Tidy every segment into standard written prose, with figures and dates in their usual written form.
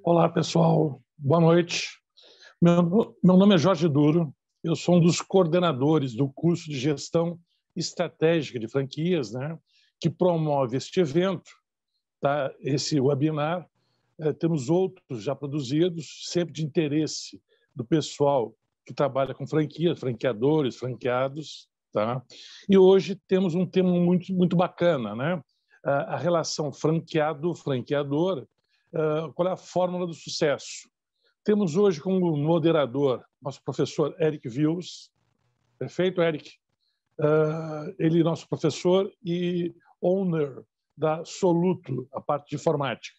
Olá, pessoal. Boa noite. Meu nome é Jorge Duro. Eu sou um dos coordenadores do curso de Gestão Estratégica de Franquias, né, que promove este evento, tá? Esse webinar. Temos outros já produzidos, sempre de interesse do pessoal que trabalha com franquias, franqueadores, franqueados. Tá? E hoje temos um tema muito bacana, né? A relação franqueado-franqueador. Qual é a fórmula do sucesso? Temos hoje como moderador nosso professor Eric Vils. Perfeito, Eric? Ele é nosso professor e owner da Soluto, a parte de informática.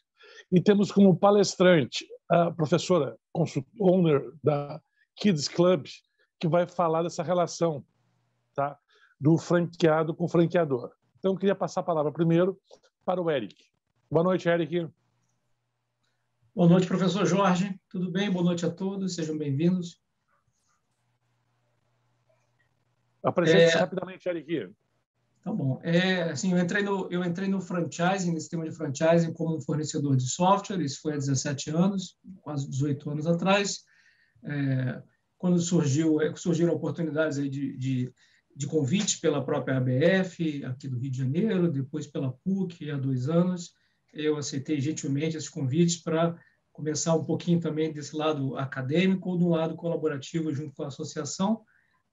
E temos como palestrante a professora owner da Kids Club, que vai falar dessa relação, tá? Do franqueado com o franqueador. Então, eu queria passar a palavra primeiro para o Eric. Boa noite, Eric. Boa noite, professor Jorge. Tudo bem? Boa noite a todos. Sejam bem-vindos. Apresente-se rapidamente, Eric. Tá bom. Assim, eu entrei no franchising, no sistema de franchising, como um fornecedor de software. Isso foi há 17 anos, quase 18 anos atrás. Quando surgiram oportunidades aí de convite pela própria ABF, aqui do Rio de Janeiro, depois pela PUC, há 2 anos, eu aceitei gentilmente esses convites para começar um pouquinho também desse lado acadêmico ou do lado colaborativo junto com a associação,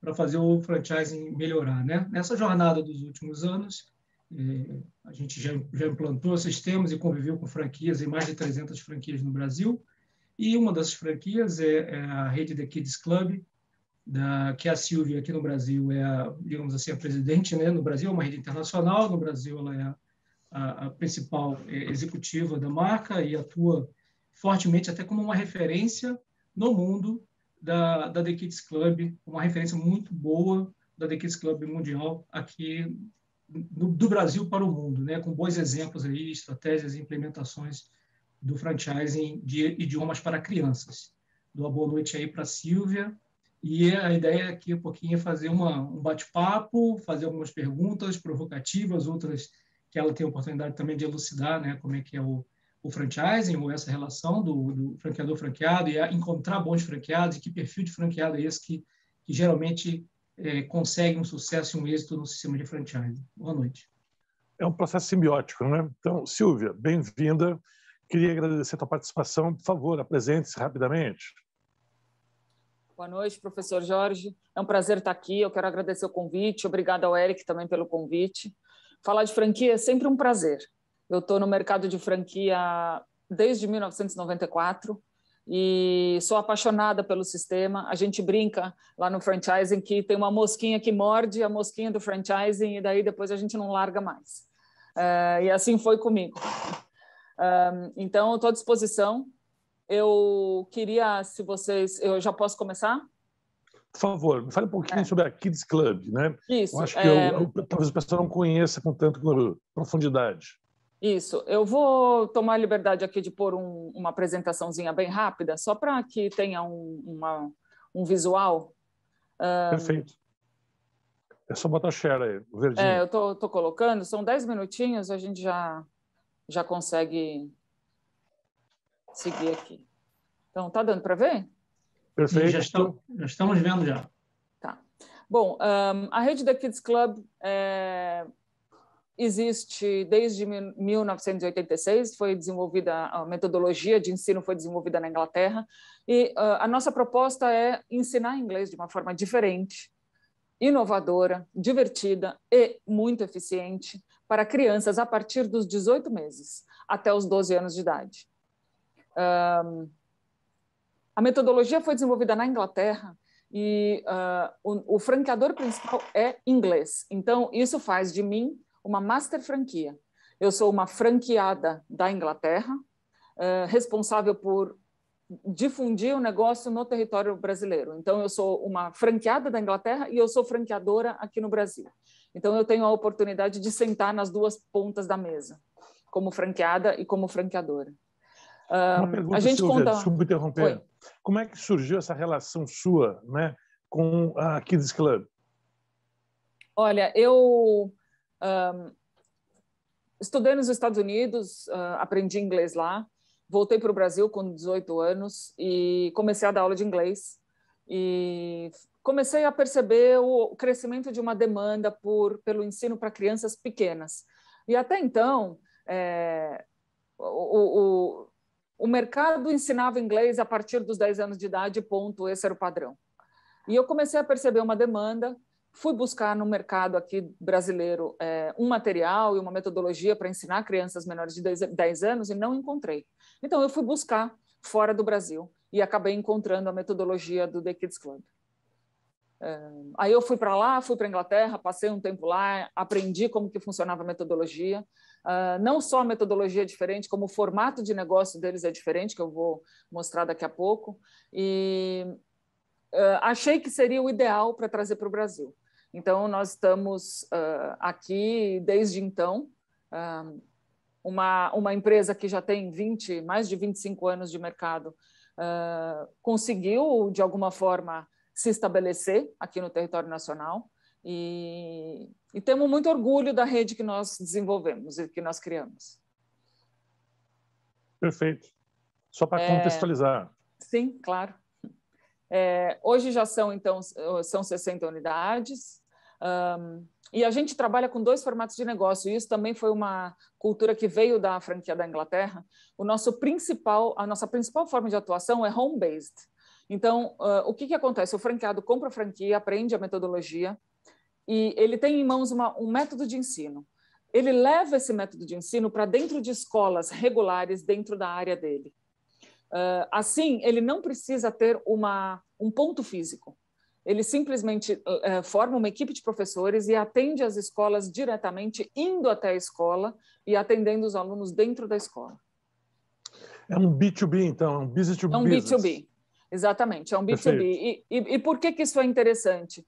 para fazer o franchising melhorar, né? Nessa jornada dos últimos anos, a gente já implantou sistemas e conviveu com franquias, em mais de 300 franquias no Brasil, e uma dessas franquias é a rede The Kids Club, que a Silvia aqui no Brasil digamos assim, a presidente, né? No Brasil é uma rede internacional, no Brasil ela é a principal executiva da marca e atua fortemente até como uma referência no mundo da The Kids Club, uma referência muito boa da The Kids Club mundial aqui do Brasil para o mundo, né? Com bons exemplos aí, estratégias e implementações do franchising de idiomas para crianças. Dou uma boa noite aí para a Silvia. E a ideia aqui um pouquinho é fazer um bate-papo, fazer algumas perguntas provocativas, outras que ela tem a oportunidade também de elucidar, né, como é que é o franchising, ou essa relação do franqueador-franqueado, e encontrar bons franqueados, e que perfil de franqueado é esse que geralmente consegue um sucesso e um êxito no sistema de franchising. Boa noite. É um processo simbiótico, né? Então, Silvia, bem-vinda. Queria agradecer a tua participação. Por favor, apresente-se rapidamente. Boa noite, professor Jorge. É um prazer estar aqui. Eu quero agradecer o convite. Obrigada ao Eric também pelo convite. Falar de franquia é sempre um prazer. Eu estou no mercado de franquia desde 1994 e sou apaixonada pelo sistema. A gente brinca lá no franchising que tem uma mosquinha que morde a mosquinha do franchising e daí depois a gente não larga mais. E assim foi comigo. Então, eu estou à disposição. Eu queria, se vocês... Eu já posso começar? Por favor, me fale um pouquinho sobre a Kids Club, né? Isso. Eu acho que talvez o pessoal não conheça com tanta profundidade. Isso. Eu vou tomar a liberdade aqui de pôr uma apresentaçãozinha bem rápida, só para que tenha um visual. Perfeito. É só botar share aí, o verdinho. Eu estou colocando, são 10 minutinhos, a gente já consegue seguir aqui. Então, tá dando para ver? Perfeito. Já estamos vendo já. Tá. Bom, a rede da Kids Club existe desde 1986, foi desenvolvida, a metodologia de ensino foi desenvolvida na Inglaterra, e a nossa proposta é ensinar inglês de uma forma diferente, inovadora, divertida e muito eficiente para crianças a partir dos 18 meses até os 12 anos de idade. A metodologia foi desenvolvida na Inglaterra e o franqueador principal é inglês. Então, isso faz de mim uma master franquia. Eu sou uma franqueada da Inglaterra, responsável por difundir o negócio no território brasileiro. Então, eu sou uma franqueada da Inglaterra e eu sou franqueadora aqui no Brasil. Então, eu tenho a oportunidade de sentar nas duas pontas da mesa, como franqueada e como franqueadora. Uma pergunta, a gente Silvia, conta... desculpa interromper. Oi. Como é que surgiu essa relação sua, né, com a Kids Club? Olha, eu estudei nos Estados Unidos, aprendi inglês lá, voltei para o Brasil com 18 anos e comecei a dar aula de inglês. E comecei a perceber o crescimento de uma demanda pelo ensino para crianças pequenas. E até então, o mercado ensinava inglês a partir dos 10 anos de idade, ponto, esse era o padrão. E eu comecei a perceber uma demanda, fui buscar no mercado aqui brasileiro um material e uma metodologia para ensinar crianças menores de 10 anos e não encontrei. Então, eu fui buscar fora do Brasil e acabei encontrando a metodologia do The Kids Club. Aí eu fui para lá, fui para a Inglaterra, passei um tempo lá, aprendi como que funcionava a metodologia. Não só a metodologia é diferente, como o formato de negócio deles é diferente, que eu vou mostrar daqui a pouco. E achei que seria o ideal para trazer para o Brasil. Então, nós estamos aqui desde então, uma empresa que já tem mais de 25 anos de mercado, conseguiu, de alguma forma, se estabelecer aqui no território nacional e temos muito orgulho da rede que nós desenvolvemos e que nós criamos. Perfeito. Só para contextualizar. Sim, claro. Hoje já são 60 unidades, e a gente trabalha com 2 formatos de negócio, e isso também foi uma cultura que veio da franquia da Inglaterra. A nossa principal forma de atuação é home-based. Então, o que acontece? O franqueado compra a franquia, aprende a metodologia, e ele tem em mãos um método de ensino. Ele leva esse método de ensino para dentro de escolas regulares dentro da área dele. Assim, ele não precisa ter um ponto físico. Ele simplesmente forma uma equipe de professores e atende as escolas diretamente, indo até a escola e atendendo os alunos dentro da escola. É um B2B, então, um business to business. É um B2B, exatamente, é um B2B. E por que isso é interessante?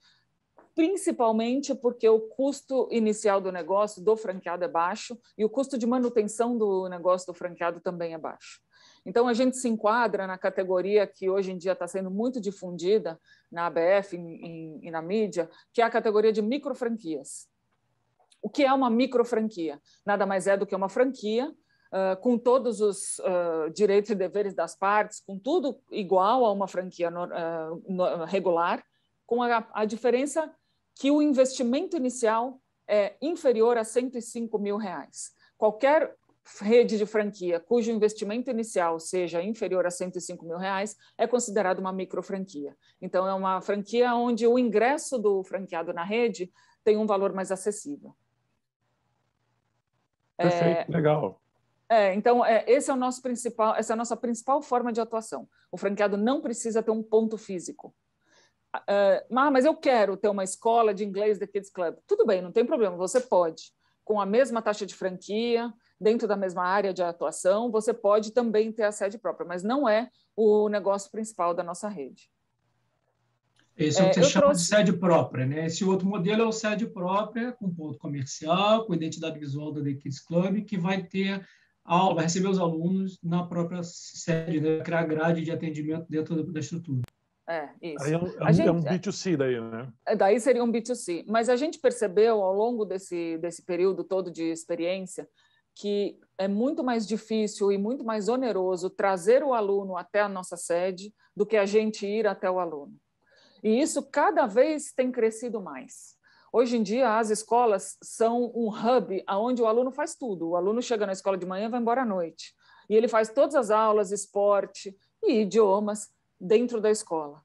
Principalmente porque o custo inicial do negócio do franqueado é baixo e o custo de manutenção do negócio do franqueado também é baixo. Então, a gente se enquadra na categoria que hoje em dia está sendo muito difundida na ABF e na mídia, que é a categoria de microfranquias. O que é uma microfranquia? Nada mais é do que uma franquia com todos os direitos e deveres das partes, com tudo igual a uma franquia regular, com a diferença que o investimento inicial é inferior a R$105 mil. Qualquer rede de franquia cujo investimento inicial seja inferior a R$105 mil é considerada uma microfranquia. Então, é uma franquia onde o ingresso do franqueado na rede tem um valor mais acessível. Perfeito, legal. Então, essa é a nossa principal forma de atuação. O franqueado não precisa ter um ponto físico. Mas eu quero ter uma escola de inglês da Kids Club. Tudo bem, não tem problema, você pode. Com a mesma taxa de franquia, dentro da mesma área de atuação, você pode também ter a sede própria, mas não é o negócio principal da nossa rede. Esse é o que você chama de sede própria, né? Esse outro modelo é o sede própria, com ponto comercial, com identidade visual da The Kids Club, que vai ter vai receber os alunos na própria sede, né? Criar grade de atendimento dentro da estrutura. Isso. Aí é um B2C daí, né? Daí seria um B2C. Mas a gente percebeu ao longo desse período todo de experiência que é muito mais difícil e muito mais oneroso trazer o aluno até a nossa sede do que a gente ir até o aluno. E isso cada vez tem crescido mais. Hoje em dia, as escolas são um hub onde o aluno faz tudo. O aluno chega na escola de manhã e vai embora à noite. E ele faz todas as aulas, esporte e idiomas dentro da escola.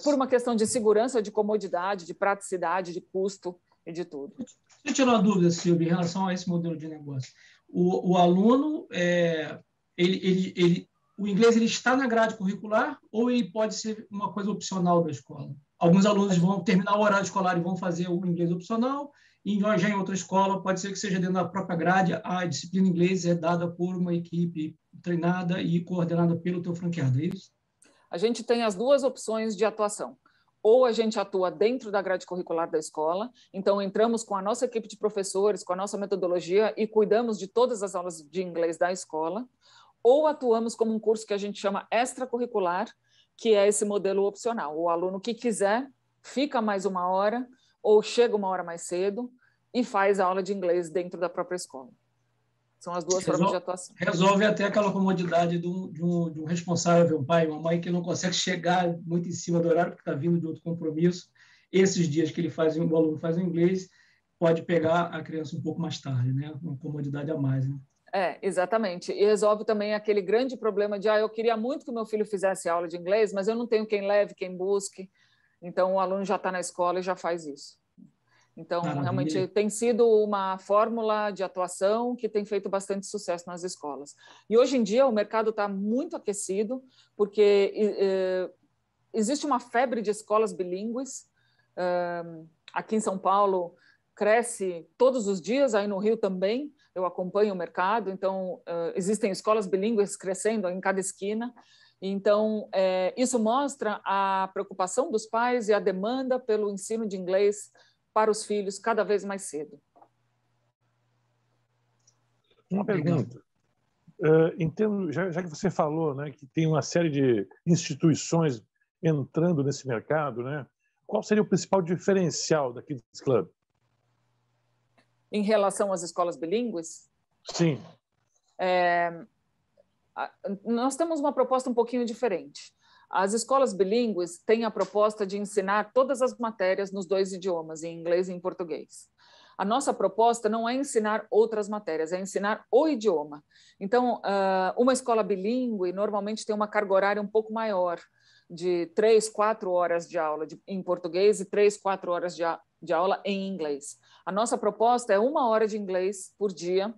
Por uma questão de segurança, de comodidade, de praticidade, de custo e de tudo. Deixa eu tirar uma dúvida, Silvia, em relação a esse modelo de negócio. O aluno, o inglês ele está na grade curricular ou ele pode ser uma coisa opcional da escola? Alguns alunos vão terminar o horário escolar e vão fazer o inglês opcional, e já em outra escola pode ser que seja dentro da própria grade, a disciplina inglês é dada por uma equipe treinada e coordenada pelo teu franqueado, é isso? A gente tem as 2 opções de atuação. Ou a gente atua dentro da grade curricular da escola, então entramos com a nossa equipe de professores, com a nossa metodologia e cuidamos de todas as aulas de inglês da escola, ou atuamos como um curso que a gente chama extracurricular, que é esse modelo opcional. O aluno que quiser fica mais 1 hora ou chega 1 hora mais cedo e faz a aula de inglês dentro da própria escola. São as duas formas de atuação. Resolve até aquela comodidade de um responsável, um pai, uma mãe que não consegue chegar muito em cima do horário porque está vindo de outro compromisso. Esses dias que o aluno faz o inglês, pode pegar a criança um pouco mais tarde, né? Uma comodidade a mais, né? Exatamente. E resolve também aquele grande problema de eu queria muito que o meu filho fizesse aula de inglês, mas eu não tenho quem leve, quem busque. Então, o aluno já está na escola e já faz isso. Então, Maravilha. Realmente, tem sido uma fórmula de atuação que tem feito bastante sucesso nas escolas. E, hoje em dia, o mercado está muito aquecido, porque existe uma febre de escolas bilíngues. Aqui em São Paulo, cresce todos os dias, aí no Rio também, eu acompanho o mercado, então, existem escolas bilíngues crescendo em cada esquina. Então, isso mostra a preocupação dos pais e a demanda pelo ensino de inglês para os filhos cada vez mais cedo. Uma pergunta. Já que você falou, né, que tem uma série de instituições entrando nesse mercado, né, qual seria o principal diferencial da Kids Club? Em relação às escolas bilíngues? Sim. Nós temos uma proposta um pouquinho diferente. As escolas bilíngues têm a proposta de ensinar todas as matérias nos 2 idiomas, em inglês e em português. A nossa proposta não é ensinar outras matérias, é ensinar o idioma. Então, uma escola bilíngue normalmente tem uma carga horária um pouco maior, de 3, 4 horas de aula em português e 3, 4 horas de aula em inglês. A nossa proposta é 1 hora de inglês por dia,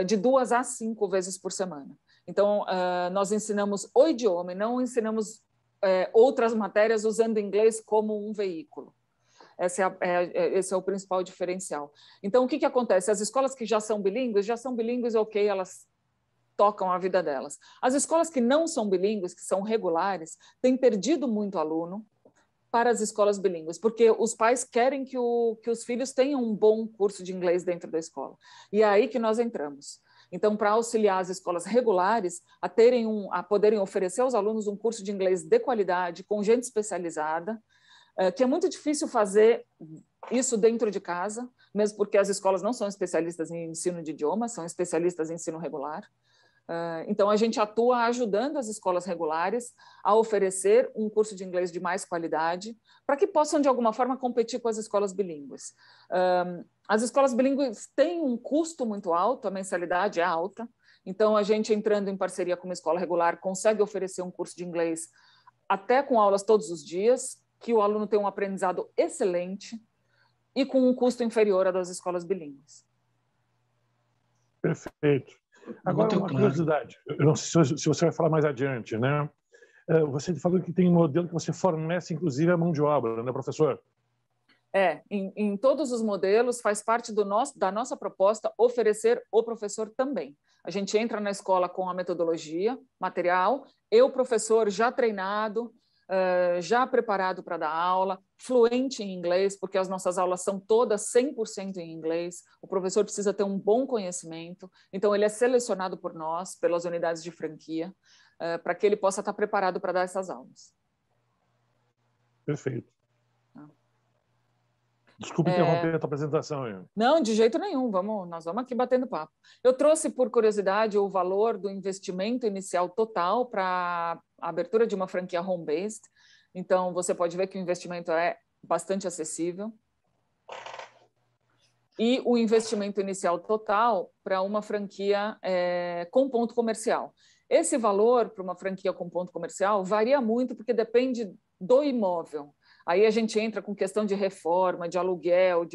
de 2 a 5 vezes por semana. Então, nós ensinamos o idioma e não ensinamos outras matérias usando o inglês como um veículo. Esse é o principal diferencial. Então, o que acontece? As escolas que já são bilíngues, ok, elas tocam a vida delas. As escolas que não são bilíngues, que são regulares, têm perdido muito aluno para as escolas bilíngues, porque os pais querem que os filhos tenham um bom curso de inglês dentro da escola. E é aí que nós entramos. Então, para auxiliar as escolas regulares a poderem oferecer aos alunos um curso de inglês de qualidade, com gente especializada, que é muito difícil fazer isso dentro de casa, mesmo porque as escolas não são especialistas em ensino de idiomas, são especialistas em ensino regular. Então, a gente atua ajudando as escolas regulares a oferecer um curso de inglês de mais qualidade, para que possam, de alguma forma, competir com as escolas bilíngues. As escolas bilíngues têm um custo muito alto, a mensalidade é alta, então a gente, entrando em parceria com uma escola regular, consegue oferecer um curso de inglês até com aulas todos os dias, que o aluno tem um aprendizado excelente e com um custo inferior ao das escolas bilíngues. Perfeito. Agora, uma curiosidade, eu não sei se você vai falar mais adiante, né? Você falou que tem um modelo que você fornece, inclusive, a mão de obra, né, professor? Em todos os modelos, faz parte da nossa proposta oferecer o professor também. A gente entra na escola com a metodologia, material, e o professor já treinado, já preparado para dar aula, fluente em inglês, porque as nossas aulas são todas 100% em inglês, o professor precisa ter um bom conhecimento, então ele é selecionado por nós, pelas unidades de franquia, para que ele possa estar preparado para dar essas aulas. Perfeito. Desculpe interromper a tua apresentação. Não, de jeito nenhum, nós vamos aqui batendo papo. Eu trouxe, por curiosidade, o valor do investimento inicial total para a abertura de uma franquia home-based. Então, você pode ver que o investimento é bastante acessível. E o investimento inicial total para uma franquia com ponto comercial. Esse valor para uma franquia com ponto comercial varia muito, porque depende do imóvel. Aí a gente entra com questão de reforma, de aluguel,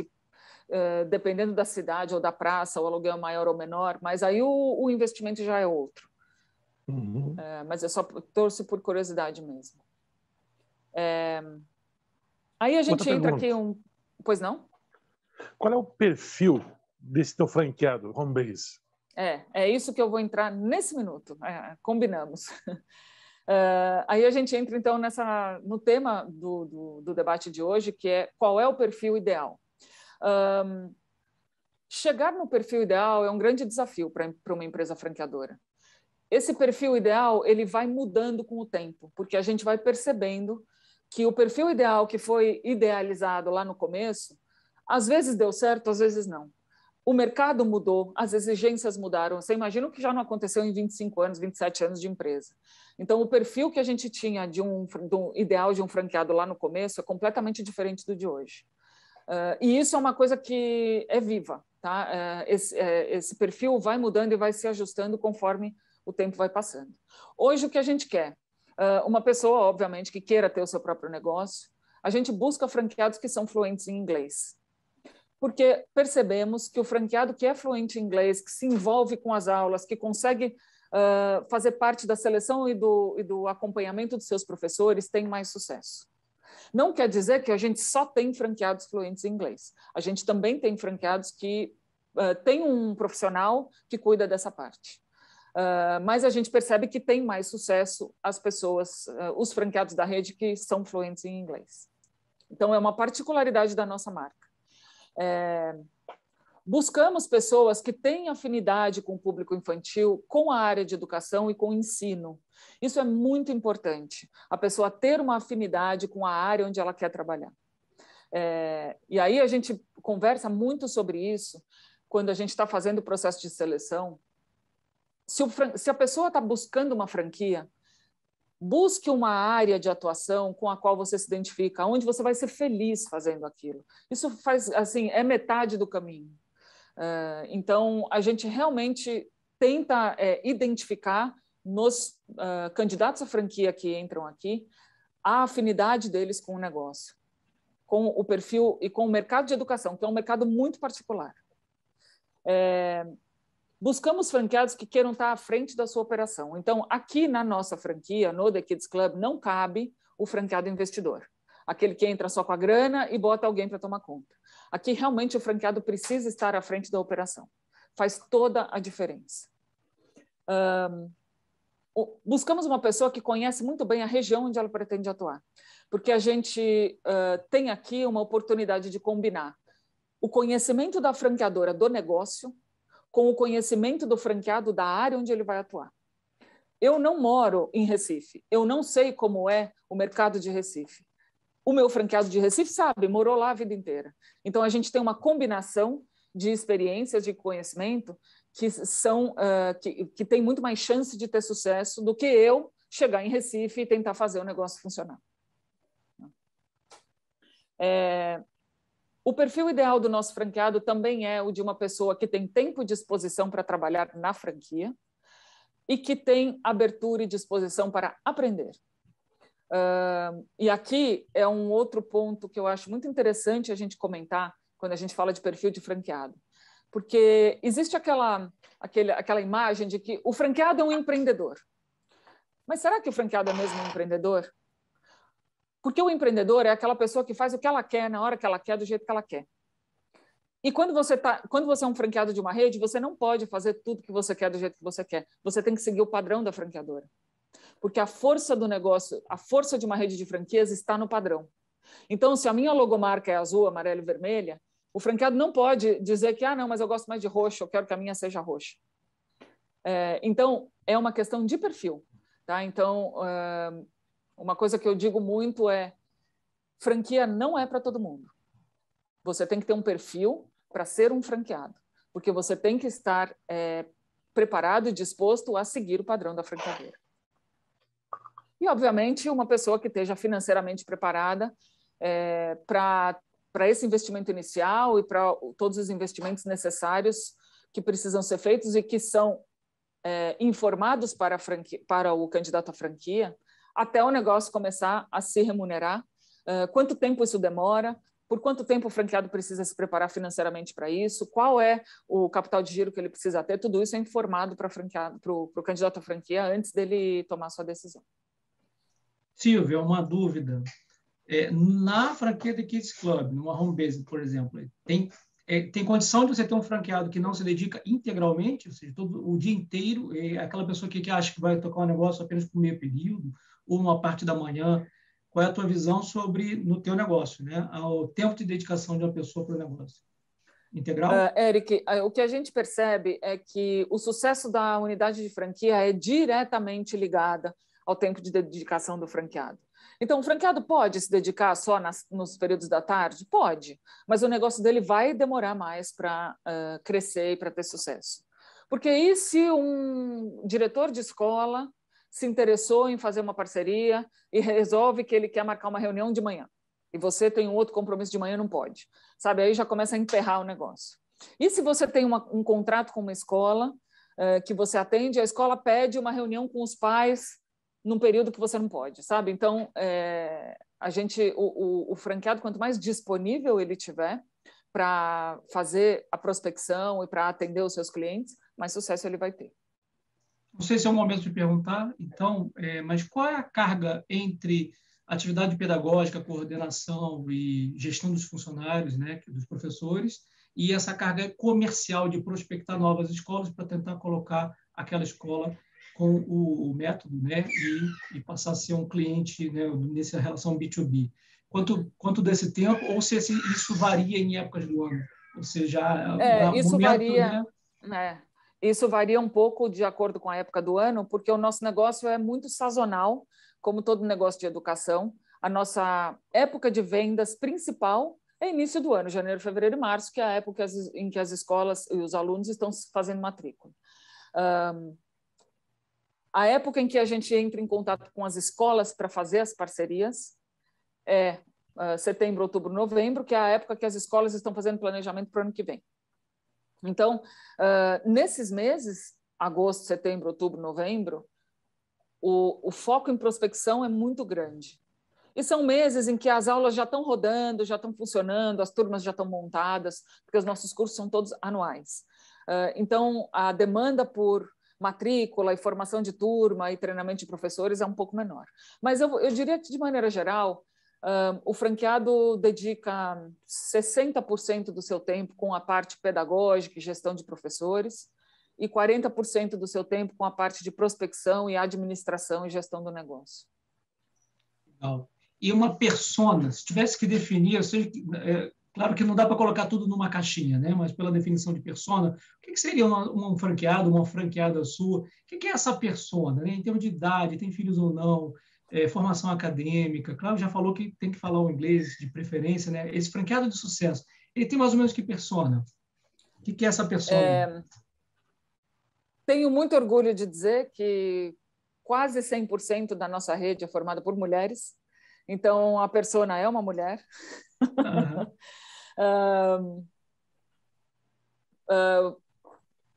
dependendo da cidade ou da praça, o aluguel é maior ou menor, mas aí o investimento já é outro. Uhum. Mas eu só trouxe por curiosidade mesmo. Aí a gente entra aqui Pois não? Qual é o perfil desse teu franqueado, home base? É isso que eu vou entrar nesse minuto. Combinamos. Aí a gente entra, então, no tema do debate de hoje, que é qual é o perfil ideal. Chegar no perfil ideal é um grande desafio para uma empresa franqueadora. Esse perfil ideal ele vai mudando com o tempo, porque a gente vai percebendo que o perfil ideal que foi idealizado lá no começo, às vezes deu certo, às vezes não. o mercado mudou, as exigências mudaram. Você imagina o que já não aconteceu em 25 anos, 27 anos de empresa. Então, o perfil que a gente tinha do ideal de um franqueado lá no começo é completamente diferente do de hoje. E isso é uma coisa que é viva. Tá? Esse perfil vai mudando e vai se ajustando conforme o tempo vai passando. Hoje, o que a gente quer? Uma pessoa, obviamente, que queira ter o seu próprio negócio, a gente busca franqueados que são fluentes em inglês. Porque percebemos que o franqueado que é fluente em inglês, que se envolve com as aulas, que consegue fazer parte da seleção e do acompanhamento dos seus professores, tem mais sucesso. Não quer dizer que a gente só tem franqueados fluentes em inglês. A gente também tem franqueados que tem um profissional que cuida dessa parte. Mas a gente percebe que tem mais sucesso as pessoas, os franqueados da rede que são fluentes em inglês. Então, é uma particularidade da nossa marca. Buscamos pessoas que têm afinidade com o público infantil, com a área de educação e com o ensino. Isso é muito importante, a pessoa ter uma afinidade com a área onde ela quer trabalhar. E aí a gente conversa muito sobre isso quando a gente está fazendo o processo de seleção. Se a pessoa está buscando uma franquia, busque uma área de atuação com a qual você se identifica, onde você vai ser feliz fazendo aquilo. Isso faz, assim, é metade do caminho. Então, a gente realmente tenta identificar nos candidatos à franquia que entram aqui a afinidade deles com o negócio, com o perfil e com o mercado de educação, que é um mercado muito particular. Buscamos franqueados que queiram estar à frente da sua operação. Então, aqui na nossa franquia, no The Kids Club, não cabe o franqueado investidor, aquele que entra só com a grana e bota alguém para tomar conta. Aqui, realmente, o franqueado precisa estar à frente da operação. Faz toda a diferença. Buscamos uma pessoa que conhece muito bem a região onde ela pretende atuar, porque a gente tem aqui uma oportunidade de combinar o conhecimento da franqueadora do negócio com o conhecimento do franqueado da área onde ele vai atuar. Eu não moro em Recife, eu não sei como é o mercado de Recife. O meu franqueado de Recife sabe, morou lá a vida inteira. Então, a gente tem uma combinação de experiências, de conhecimento, que tem muito mais chance de ter sucesso do que eu chegar em Recife e tentar fazer o negócio funcionar. O perfil ideal do nosso franqueado também é o de uma pessoa que tem tempo e disposição para trabalhar na franquia e que tem abertura e disposição para aprender. E aqui é um outro ponto que eu acho muito interessante a gente comentar quando a gente fala de perfil de franqueado, porque existe aquela imagem de que o franqueado é um empreendedor. Mas será que o franqueado é mesmo um empreendedor? Porque o empreendedor é aquela pessoa que faz o que ela quer, na hora que ela quer, do jeito que ela quer. E quando você é um franqueado de uma rede, você não pode fazer tudo que você quer do jeito que você quer. Você tem que seguir o padrão da franqueadora. Porque a força do negócio, a força de uma rede de franquias está no padrão. Então, se a minha logomarca é azul, amarela e vermelha, o franqueado não pode dizer que, não, mas eu gosto mais de roxo, eu quero que a minha seja roxa. Então, é uma questão de perfil. Tá? Então, uma coisa que eu digo muito é: franquia não é para todo mundo. Você tem que ter um perfil para ser um franqueado, porque você tem que estar preparado e disposto a seguir o padrão da franqueadora. E, obviamente, uma pessoa que esteja financeiramente preparada para esse investimento inicial e para todos os investimentos necessários que precisam ser feitos e que são informados para o candidato à franquia, até o negócio começar a se remunerar. Quanto tempo isso demora? Por quanto tempo o franqueado precisa se preparar financeiramente para isso? Qual é o capital de giro que ele precisa ter? Tudo isso é informado para o candidato à franquia antes dele tomar sua decisão. Silvia, uma dúvida. Na franquia The Kids Club, numa home base, por exemplo, tem condição de você ter um franqueado que não se dedica integralmente, ou seja, todo o dia inteiro, aquela pessoa que acha que vai tocar um negócio apenas por meio período, ou uma parte da manhã? Qual é a tua visão no teu negócio, né? O tempo de dedicação de uma pessoa para o negócio? Integral? Eric, o que a gente percebe é que o sucesso da unidade de franquia é diretamente ligada ao tempo de dedicação do franqueado. Então, o franqueado pode se dedicar só nos períodos da tarde? Pode, mas o negócio dele vai demorar mais para crescer e para ter sucesso. Porque e se um diretor de escola se interessou em fazer uma parceria e resolve que ele quer marcar uma reunião de manhã, e você tem um outro compromisso de manhã, não pode, sabe? Aí já começa a emperrar o negócio. E se você tem um contrato com uma escola que você atende, a escola pede uma reunião com os pais num período que você não pode, sabe? Então, o franqueado, quanto mais disponível ele tiver para fazer a prospecção e para atender os seus clientes, mais sucesso ele vai ter. Não sei se é o momento de perguntar, então, mas qual é a carga entre atividade pedagógica, coordenação e gestão dos funcionários, né, dos professores, e essa carga comercial de prospectar novas escolas para tentar colocar aquela escola com o método, né, e passar a ser um cliente, né, nessa relação B2B. Quanto desse tempo, ou se isso varia em épocas do ano? Ou seja, isso momento, varia, né? Isso varia um pouco de acordo com a época do ano, porque o nosso negócio é muito sazonal, como todo negócio de educação. A nossa época de vendas principal é início do ano, janeiro, fevereiro e março, que é a época em que as escolas e os alunos estão fazendo matrícula. A época em que a gente entra em contato com as escolas para fazer as parcerias é setembro, outubro, novembro, que é a época que as escolas estão fazendo planejamento para o ano que vem. Então, nesses meses, agosto, setembro, outubro, novembro, o foco em prospecção é muito grande. E são meses em que as aulas já estão rodando, já estão funcionando, as turmas já estão montadas, porque os nossos cursos são todos anuais. Então, a demanda por matrícula e formação de turma e treinamento de professores é um pouco menor. Mas eu diria que, de maneira geral, o franqueado dedica 60% do seu tempo com a parte pedagógica e gestão de professores e 40% do seu tempo com a parte de prospecção e administração e gestão do negócio. Legal. E uma persona, se tivesse que definir, eu sei que, claro que não dá para colocar tudo numa caixinha, né? Mas pela definição de persona, o que seria um franqueado, uma franqueada sua? O que é essa persona, né? Em termos de idade, tem filhos ou não? Formação acadêmica, claro, já falou que tem que falar o inglês de preferência, né? Esse franqueado de sucesso, ele tem mais ou menos que persona? O que é essa persona? Tenho muito orgulho de dizer que quase 100% da nossa rede é formada por mulheres, então a persona é uma mulher.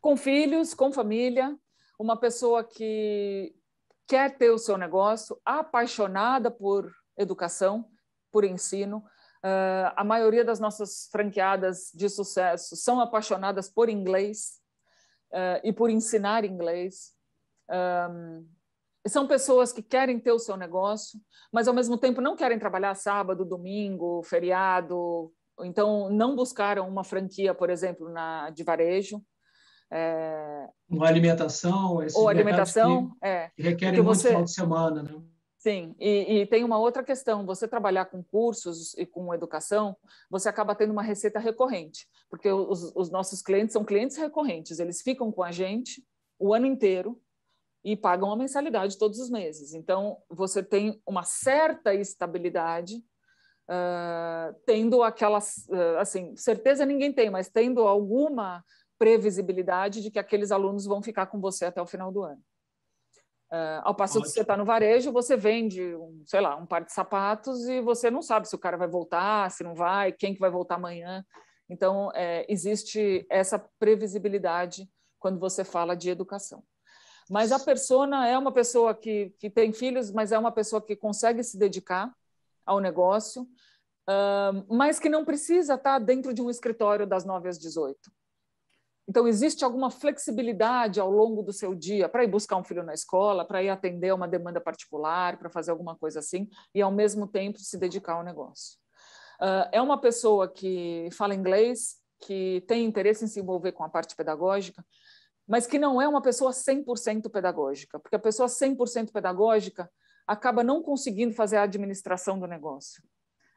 Com filhos, com família, uma pessoa que quer ter o seu negócio, apaixonada por educação, por ensino. A maioria das nossas franqueadas de sucesso são apaixonadas por inglês e por ensinar inglês. São pessoas que querem ter o seu negócio, mas, ao mesmo tempo, não querem trabalhar sábado, domingo, feriado. Então, não buscaram uma franquia, por exemplo, de varejo. Uma alimentação, ou alimentação, que requerem muito final de semana, né? Sim, e tem uma outra questão, você trabalhar com cursos e com educação, você acaba tendo uma receita recorrente, porque os nossos clientes são clientes recorrentes, eles ficam com a gente o ano inteiro e pagam a mensalidade todos os meses. Então, você tem uma certa estabilidade, tendo aquelas, assim, certeza ninguém tem, mas tendo alguma previsibilidade de que aqueles alunos vão ficar com você até o final do ano. Ao passo que você está no varejo, você vende, sei lá, um par de sapatos e você não sabe se o cara vai voltar, se não vai, quem que vai voltar amanhã. Então, existe essa previsibilidade quando você fala de educação. Mas a persona é uma pessoa que tem filhos, mas é uma pessoa que consegue se dedicar ao negócio, mas que não precisa estar dentro de um escritório das 9 às 18. Então, existe alguma flexibilidade ao longo do seu dia para ir buscar um filho na escola, para ir atender uma demanda particular, para fazer alguma coisa assim, e, ao mesmo tempo, se dedicar ao negócio. É uma pessoa que fala inglês, que tem interesse em se envolver com a parte pedagógica, mas que não é uma pessoa 100% pedagógica, porque a pessoa 100% pedagógica acaba não conseguindo fazer a administração do negócio.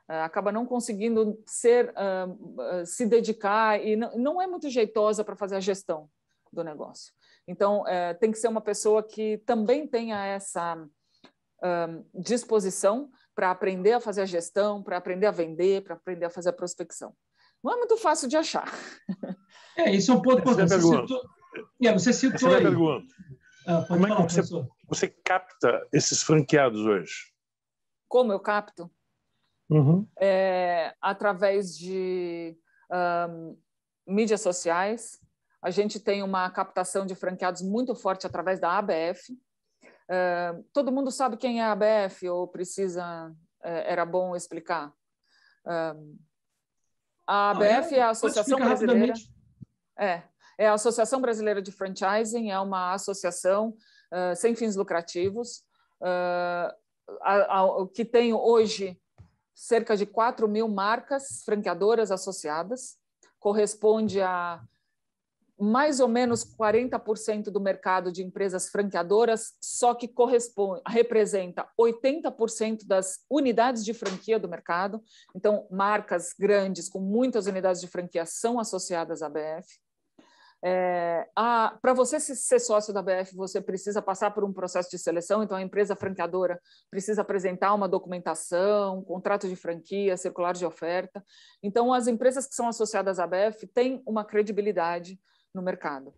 Acaba não conseguindo se dedicar e não é muito jeitosa para fazer a gestão do negócio. Então, tem que ser uma pessoa que também tenha essa disposição para aprender a fazer a gestão, para aprender a vender, para aprender a fazer a prospecção. Não é muito fácil de achar. Isso é um ponto importante. Você citou aí. Pergunta. Como é que você capta esses franqueados hoje? Como eu capto? Uhum. Através de mídias sociais. A gente tem uma captação de franqueados muito forte através da ABF. Todo mundo sabe quem é a ABF ou era bom explicar? A ABF é a Associação Brasileira... É a Associação Brasileira de Franchising, é uma associação sem fins lucrativos, que tem hoje cerca de 4.000 marcas franqueadoras associadas, corresponde a mais ou menos 40% do mercado de empresas franqueadoras, só que representa 80% das unidades de franquia do mercado. Então, marcas grandes com muitas unidades de franquia são associadas à ABF. Para você ser sócio da ABF, você precisa passar por um processo de seleção, então a empresa franqueadora precisa apresentar uma documentação, contrato de franquia, circular de oferta. Então, as empresas que são associadas à ABF têm uma credibilidade no mercado.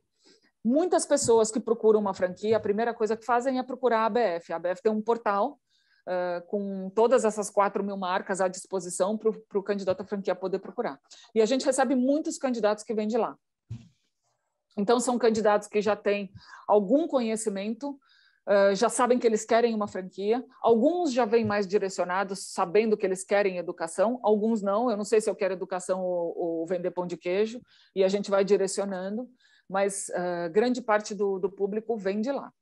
Muitas pessoas que procuram uma franquia, a primeira coisa que fazem é procurar a ABF. A ABF tem um portal com todas essas 4.000 marcas à disposição para o candidato à franquia poder procurar. E a gente recebe muitos candidatos que vêm de lá. Então, são candidatos que já têm algum conhecimento, já sabem que eles querem uma franquia. Alguns já vêm mais direcionados, sabendo que eles querem educação. Alguns não. Eu não sei se eu quero educação ou vender pão de queijo. E a gente vai direcionando. Mas grande parte do público vem de lá.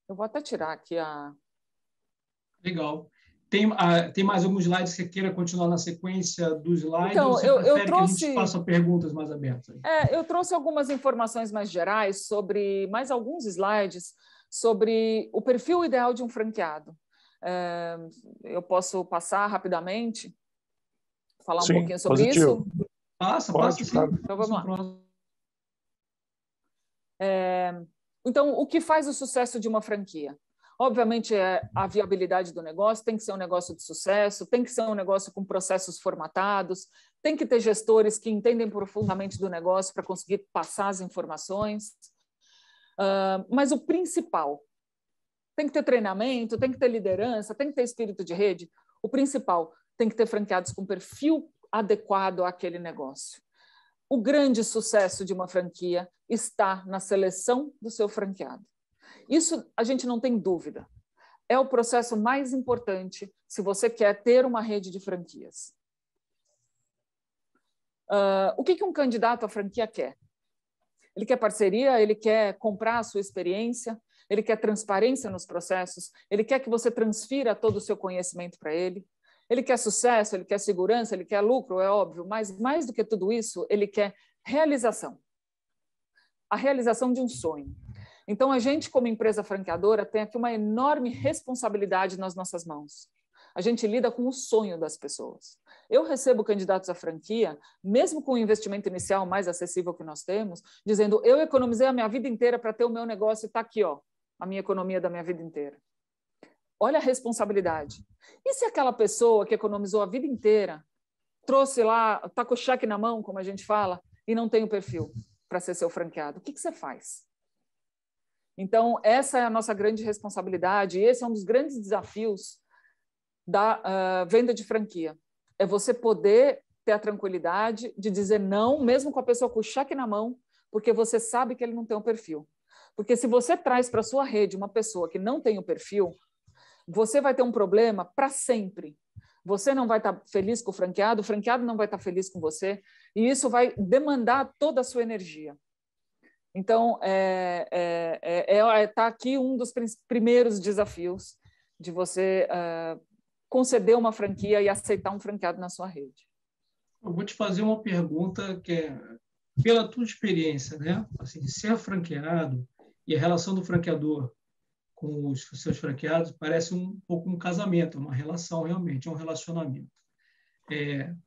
Eu vou até tirar aqui a... Legal. Tem mais alguns slides que você queira continuar na sequência dos slides? Então, ou você prefere que a gente faça perguntas mais abertas? Eu trouxe algumas informações mais gerais sobre mais alguns slides sobre o perfil ideal de um franqueado. Eu posso passar rapidamente, falar um pouquinho sobre isso? Passa, sim. Então, vamos lá. Então, o que faz o sucesso de uma franquia? Obviamente, a viabilidade do negócio tem que ser um negócio de sucesso, tem que ser um negócio com processos formatados, tem que ter gestores que entendem profundamente do negócio para conseguir passar as informações. Mas o principal, tem que ter treinamento, tem que ter liderança, tem que ter espírito de rede. O principal, tem que ter franqueados com perfil adequado àquele negócio. O grande sucesso de uma franquia está na seleção do seu franqueado. Isso a gente não tem dúvida. É o processo mais importante se você quer ter uma rede de franquias. O que um candidato à franquia quer? Ele quer parceria, ele quer comprar a sua experiência, ele quer transparência nos processos, ele quer que você transfira todo o seu conhecimento para ele. Ele quer sucesso, ele quer segurança, ele quer lucro, é óbvio, mas mais do que tudo isso, ele quer realização. A realização de um sonho. Então, a gente, como empresa franqueadora, tem aqui uma enorme responsabilidade nas nossas mãos. A gente lida com o sonho das pessoas. Eu recebo candidatos à franquia, mesmo com o investimento inicial mais acessível que nós temos, dizendo, eu economizei a minha vida inteira para ter o meu negócio e está aqui, ó, a minha economia da minha vida inteira. Olha a responsabilidade. E se aquela pessoa que economizou a vida inteira, trouxe lá, está com o cheque na mão, como a gente fala, e não tem o perfil para ser seu franqueado? O que você faz? Então, essa é a nossa grande responsabilidade, e esse é um dos grandes desafios da venda de franquia. É você poder ter a tranquilidade de dizer não, mesmo com a pessoa com o cheque na mão, porque você sabe que ele não tem o perfil. Porque se você traz para a sua rede uma pessoa que não tem o perfil, você vai ter um problema para sempre. Você não vai estar feliz com o franqueado não vai estar feliz com você, e isso vai demandar toda a sua energia. Então, está aqui um dos primeiros desafios de você conceder uma franquia e aceitar um franqueado na sua rede. Eu vou te fazer uma pergunta que é, pela tua experiência, né? Assim, ser franqueado e a relação do franqueador com os seus franqueados parece um pouco um casamento, uma relação realmente, é um relacionamento.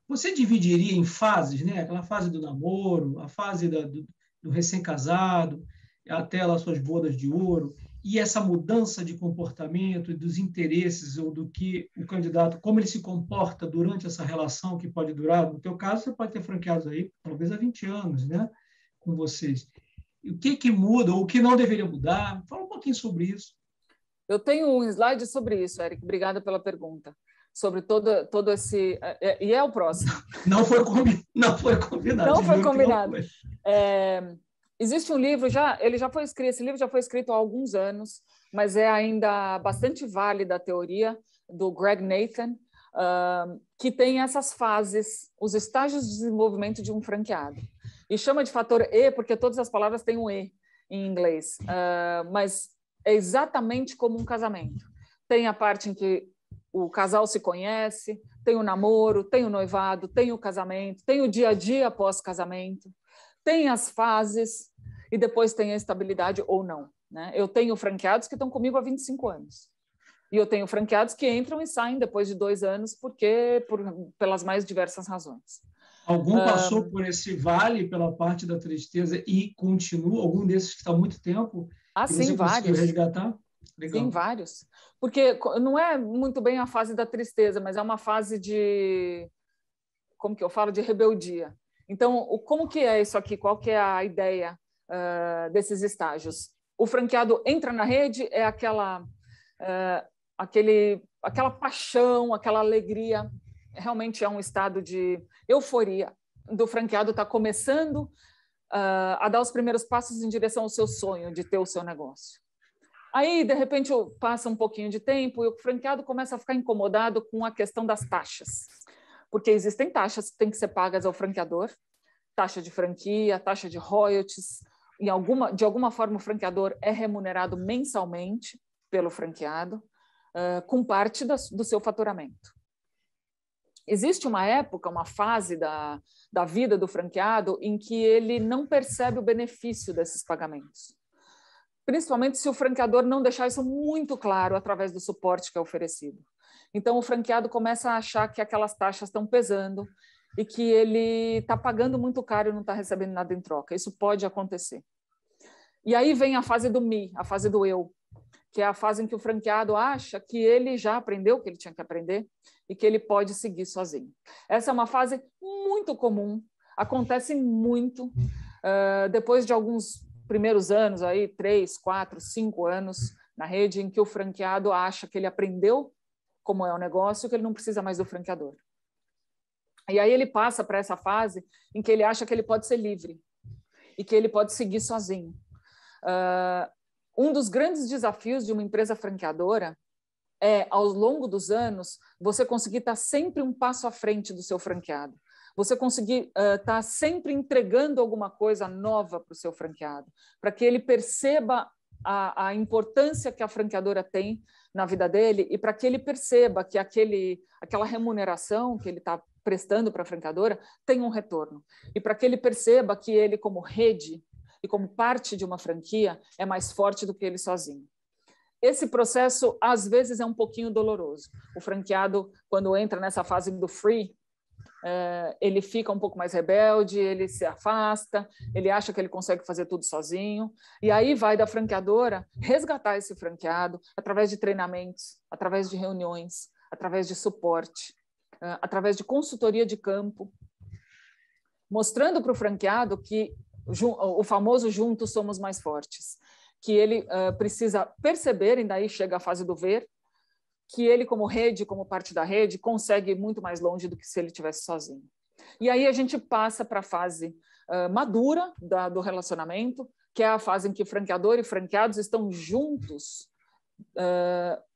Você dividiria em fases, né? Aquela fase do namoro, a fase do recém-casado, até lá suas bodas de ouro, e essa mudança de comportamento e dos interesses ou do que o candidato, como ele se comporta durante essa relação que pode durar, no teu caso, você pode ter franqueados aí, talvez há 20 anos, né, com vocês. E o que muda, ou o que não deveria mudar? Fala um pouquinho sobre isso. Eu tenho um slide sobre isso, Eric, obrigada pela pergunta. Sobre todo esse... E é o próximo. Não foi combinado. Não foi combinado. Existe um livro, esse livro já foi escrito há alguns anos, mas é ainda bastante válida a teoria do Greg Nathan, que tem essas fases, os estágios de desenvolvimento de um franqueado. E chama de fator E, porque todas as palavras têm um E em inglês, mas é exatamente como um casamento. Tem a parte em que o casal se conhece, tem o namoro, tem o noivado, tem o casamento, tem o dia a dia após casamento, tem as fases e depois tem a estabilidade ou não, né? Eu tenho franqueados que estão comigo há 25 anos. E eu tenho franqueados que entram e saem depois de 2 anos pelas mais diversas razões. Algum passou por esse vale, pela parte da tristeza e continua? Algum desses que está há muito tempo? Sim, vários. Resgatar? Legal. Sim, vários. Porque não é muito bem a fase da tristeza, mas é uma fase de, como que eu falo, de rebeldia. Então, como que é isso aqui? Qual que é a ideia desses estágios? O franqueado entra na rede, é aquela paixão, aquela alegria. Realmente é um estado de euforia do franqueado estar começando a dar os primeiros passos em direção ao seu sonho de ter o seu negócio. Aí, de repente, passa um pouquinho de tempo e o franqueado começa a ficar incomodado com a questão das taxas, porque existem taxas que têm que ser pagas ao franqueador, taxa de franquia, taxa de royalties, de alguma forma o franqueador é remunerado mensalmente pelo franqueado, com parte do seu faturamento. Existe uma época, uma fase da vida do franqueado em que ele não percebe o benefício desses pagamentos. Principalmente se o franqueador não deixar isso muito claro através do suporte que é oferecido. Então, o franqueado começa a achar que aquelas taxas estão pesando e que ele está pagando muito caro e não está recebendo nada em troca. Isso pode acontecer. E aí vem a fase do me, a fase do eu, que é a fase em que o franqueado acha que ele já aprendeu o que ele tinha que aprender e que ele pode seguir sozinho. Essa é uma fase muito comum, acontece muito depois de alguns primeiros anos, aí, 3, 4, 5 anos na rede, em que o franqueado acha que ele aprendeu como é o negócio, que ele não precisa mais do franqueador. E aí ele passa para essa fase em que ele acha que ele pode ser livre e que ele pode seguir sozinho. Um dos grandes desafios de uma empresa franqueadora é, ao longo dos anos, você conseguir estar sempre um passo à frente do seu franqueado. Você conseguir estar sempre entregando alguma coisa nova para o seu franqueado, para que ele perceba a importância que a franqueadora tem na vida dele e para que ele perceba que aquela remuneração que ele está prestando para a franqueadora tem um retorno. E para que ele perceba que ele, como rede e como parte de uma franquia, é mais forte do que ele sozinho. Esse processo, às vezes, é um pouquinho doloroso. O franqueado, quando entra nessa fase do free, ele fica um pouco mais rebelde, ele se afasta, ele acha que ele consegue fazer tudo sozinho, e aí vai da franqueadora resgatar esse franqueado através de treinamentos, através de reuniões, através de suporte, através de consultoria de campo, mostrando para o franqueado que o famoso juntos somos mais fortes, que ele precisa perceber, e daí chega a fase do ver, que ele, como rede, como parte da rede, consegue ir muito mais longe do que se ele estivesse sozinho. E aí a gente passa para a fase madura do relacionamento, que é a fase em que franqueador e franqueados estão juntos,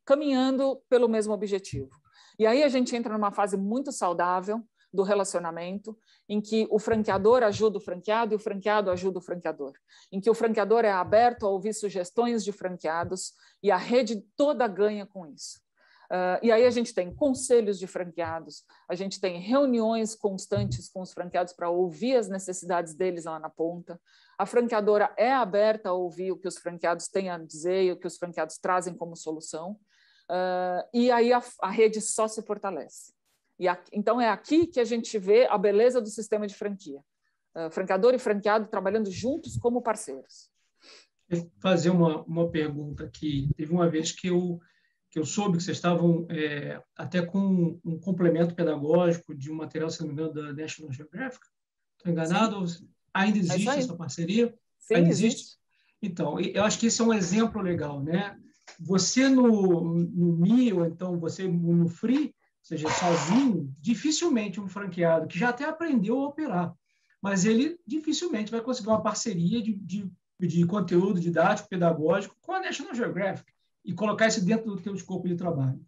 caminhando pelo mesmo objetivo. E aí a gente entra numa fase muito saudável do relacionamento, em que o franqueador ajuda o franqueado e o franqueado ajuda o franqueador, em que o franqueador é aberto a ouvir sugestões de franqueados e a rede toda ganha com isso. E aí a gente tem conselhos de franqueados, a gente tem reuniões constantes com os franqueados para ouvir as necessidades deles lá na ponta. A franqueadora é aberta a ouvir o que os franqueados têm a dizer e o que os franqueados trazem como solução. E aí a rede só se fortalece. Então é aqui que a gente vê a beleza do sistema de franquia. Franqueador e franqueado trabalhando juntos como parceiros. Fazer uma pergunta aqui. Teve uma vez que eu soube que vocês estavam até com um complemento pedagógico de um material, se não me engano, da National Geographic. Estou enganado? Sim. Ainda existe essa parceria? Sim, ainda existe. Então, eu acho que esse é um exemplo legal, né? Você no Mi, ou então você no Free, ou seja, sozinho, dificilmente um franqueado que já até aprendeu a operar, mas ele dificilmente vai conseguir uma parceria de conteúdo didático, pedagógico com a National Geographic e colocar isso dentro do seu escopo de trabalho.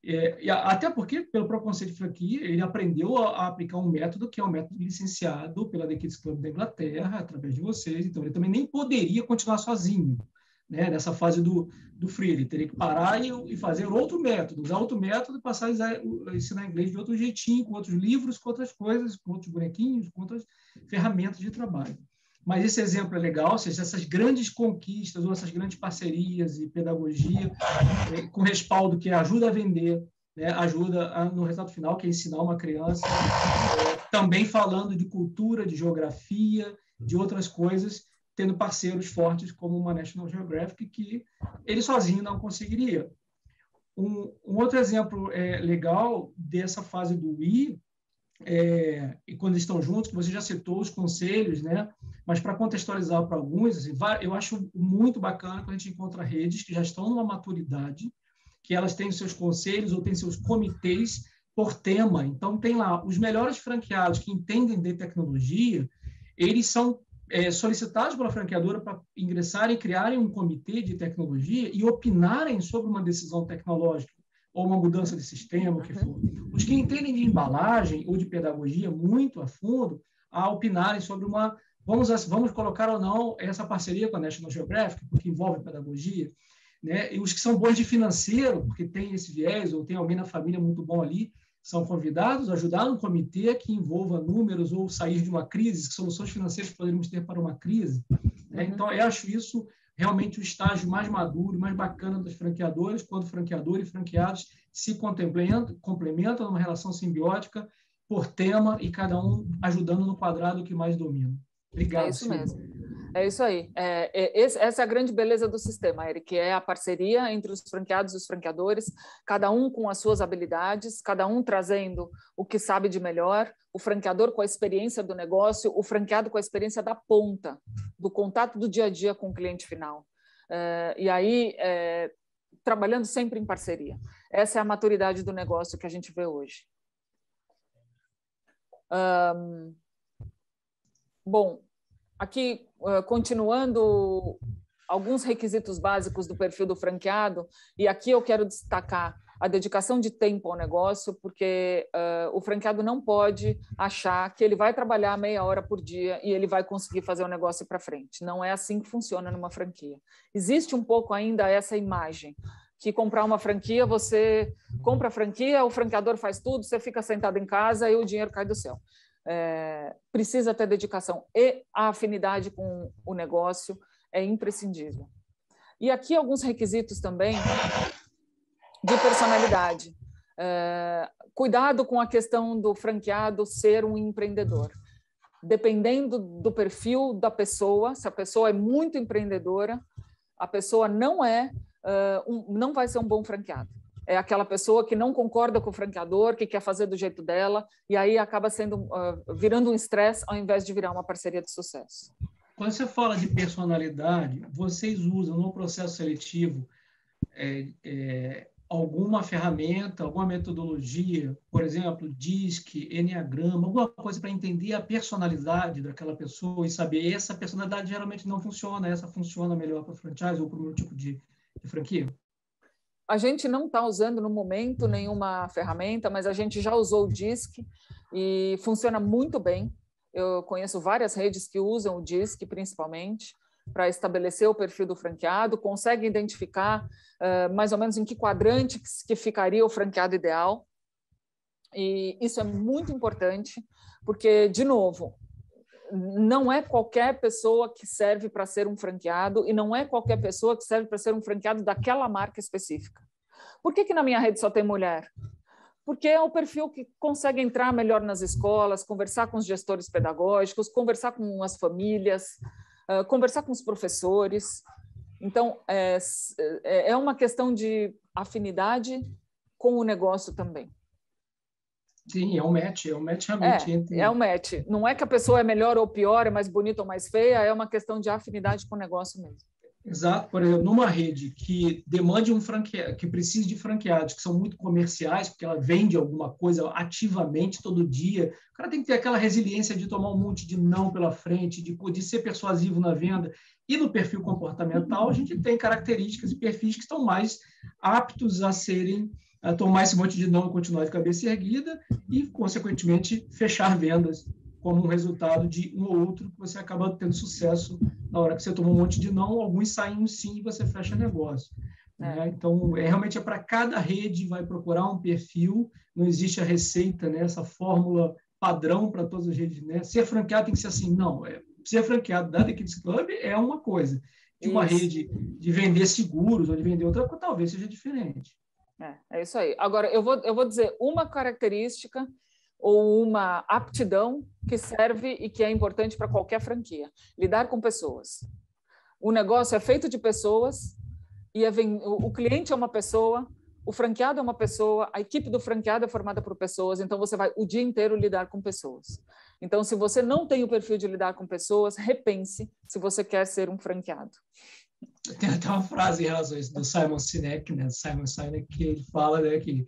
E até porque, pelo próprio conceito de franquia, ele aprendeu a aplicar um método que é um método licenciado pela The Kids Club da Inglaterra, através de vocês, então ele também nem poderia continuar sozinho, né, nessa fase do free. Ele teria que parar e fazer outro método, usar outro método e passar a ensinar inglês de outro jeitinho, com outros livros, com outras coisas, com outros bonequinhos, com outras ferramentas de trabalho. Mas esse exemplo é legal, ou seja, essas grandes conquistas ou essas grandes parcerias e pedagogia com respaldo que ajuda a vender, né, ajuda no resultado final, que é ensinar uma criança, também falando de cultura, de geografia, de outras coisas, tendo parceiros fortes como uma National Geographic, que ele sozinho não conseguiria. Um outro exemplo legal dessa fase do Wii, e quando estão juntos, que você já citou os conselhos, né? Mas para contextualizar para alguns, assim, eu acho muito bacana quando a gente encontra redes que já estão numa maturidade, que elas têm seus conselhos ou têm seus comitês por tema. Então, tem lá os melhores franqueados que entendem de tecnologia, eles são solicitados pela franqueadora para ingressarem e criarem um comitê de tecnologia e opinarem sobre uma decisão tecnológica ou uma mudança de sistema, o que for. Os que entendem de embalagem ou de pedagogia muito a fundo, a opinarem sobre vamos colocar ou não essa parceria com a National Geographic, porque envolve pedagogia, né? E os que são bons de financeiro, porque tem esse viés, ou tem alguém na família muito bom ali, são convidados a ajudar um comitê que envolva números ou sair de uma crise, que soluções financeiras poderíamos ter para uma crise, né? Então, eu acho isso realmente o estágio mais maduro, mais bacana dos franqueadores, quando franqueador e franqueados se complementam numa relação simbiótica por tema e cada um ajudando no quadrado que mais domina. Obrigado. É isso mesmo. É isso aí. Essa é a grande beleza do sistema, Eric, é a parceria entre os franqueados e os franqueadores, cada um com as suas habilidades, cada um trazendo o que sabe de melhor, o franqueador com a experiência do negócio, o franqueado com a experiência da ponta, do contato do dia a dia com o cliente final. E aí, trabalhando sempre em parceria. Essa é a maturidade do negócio que a gente vê hoje. Bom, aqui, continuando alguns requisitos básicos do perfil do franqueado, e aqui eu quero destacar a dedicação de tempo ao negócio, porque o franqueado não pode achar que ele vai trabalhar meia hora por dia e ele vai conseguir fazer o negócio para frente. Não é assim que funciona numa franquia. Existe um pouco ainda essa imagem, que comprar uma franquia, você compra a franquia, o franqueador faz tudo, você fica sentado em casa e o dinheiro cai do céu. Precisa ter dedicação e a afinidade com o negócio é imprescindível. E aqui alguns requisitos também de personalidade. Cuidado com a questão do franqueado ser um empreendedor. Dependendo do perfil da pessoa, se a pessoa é muito empreendedora, a pessoa não vai ser um bom franqueado. É aquela pessoa que não concorda com o franqueador, que quer fazer do jeito dela, e aí acaba virando um estresse ao invés de virar uma parceria de sucesso. Quando você fala de personalidade, vocês usam no processo seletivo alguma ferramenta, alguma metodologia, por exemplo, DISC, Enneagrama, alguma coisa para entender a personalidade daquela pessoa e saber essa personalidade geralmente não funciona, essa funciona melhor para o franchise ou para o meu tipo de franquia? A gente não está usando no momento nenhuma ferramenta, mas a gente já usou o DISC e funciona muito bem. Eu conheço várias redes que usam o DISC, principalmente, para estabelecer o perfil do franqueado, consegue identificar mais ou menos em que quadrante que ficaria o franqueado ideal. E isso é muito importante, porque, de novo, não é qualquer pessoa que serve para ser um franqueado e não é qualquer pessoa que serve para ser um franqueado daquela marca específica. Por que na minha rede só tem mulher? Porque é o perfil que consegue entrar melhor nas escolas, conversar com os gestores pedagógicos, conversar com as famílias, conversar com os professores. Então, é uma questão de afinidade com o negócio também. Sim, é um match realmente entre... É um match. Não é que a pessoa é melhor ou pior, é mais bonita ou mais feia, é uma questão de afinidade com o negócio mesmo. Exato. Por exemplo, numa rede que demande que precise de franqueados, que são muito comerciais, porque ela vende alguma coisa ativamente todo dia, o cara tem que ter aquela resiliência de tomar um monte de não pela frente, de ser persuasivo na venda. E no perfil comportamental, a gente tem características e perfis que estão mais aptos a tomar esse monte de não e continuar de cabeça erguida e, consequentemente, fechar vendas como um resultado de um ou outro que você acaba tendo sucesso na hora que você toma um monte de não, alguns saem um sim e você fecha negócio. Né? Então, realmente é para cada rede vai procurar um perfil, não existe a receita, né? Essa fórmula padrão para todas as redes. Né? Ser franqueado tem que ser assim, não, ser franqueado da The Kids Club é uma coisa, de uma rede de vender seguros ou de vender outra coisa, talvez seja diferente. É isso aí. Agora, eu vou dizer uma característica ou uma aptidão que serve e que é importante para qualquer franquia: lidar com pessoas. O negócio é feito de pessoas e o cliente é uma pessoa, o franqueado é uma pessoa, a equipe do franqueado é formada por pessoas, então você vai o dia inteiro lidar com pessoas. Então, se você não tem o perfil de lidar com pessoas, repense se você quer ser um franqueado. Tem até uma frase em relação a isso do Simon Sinek, né? Simon Sinek, que ele fala, né, que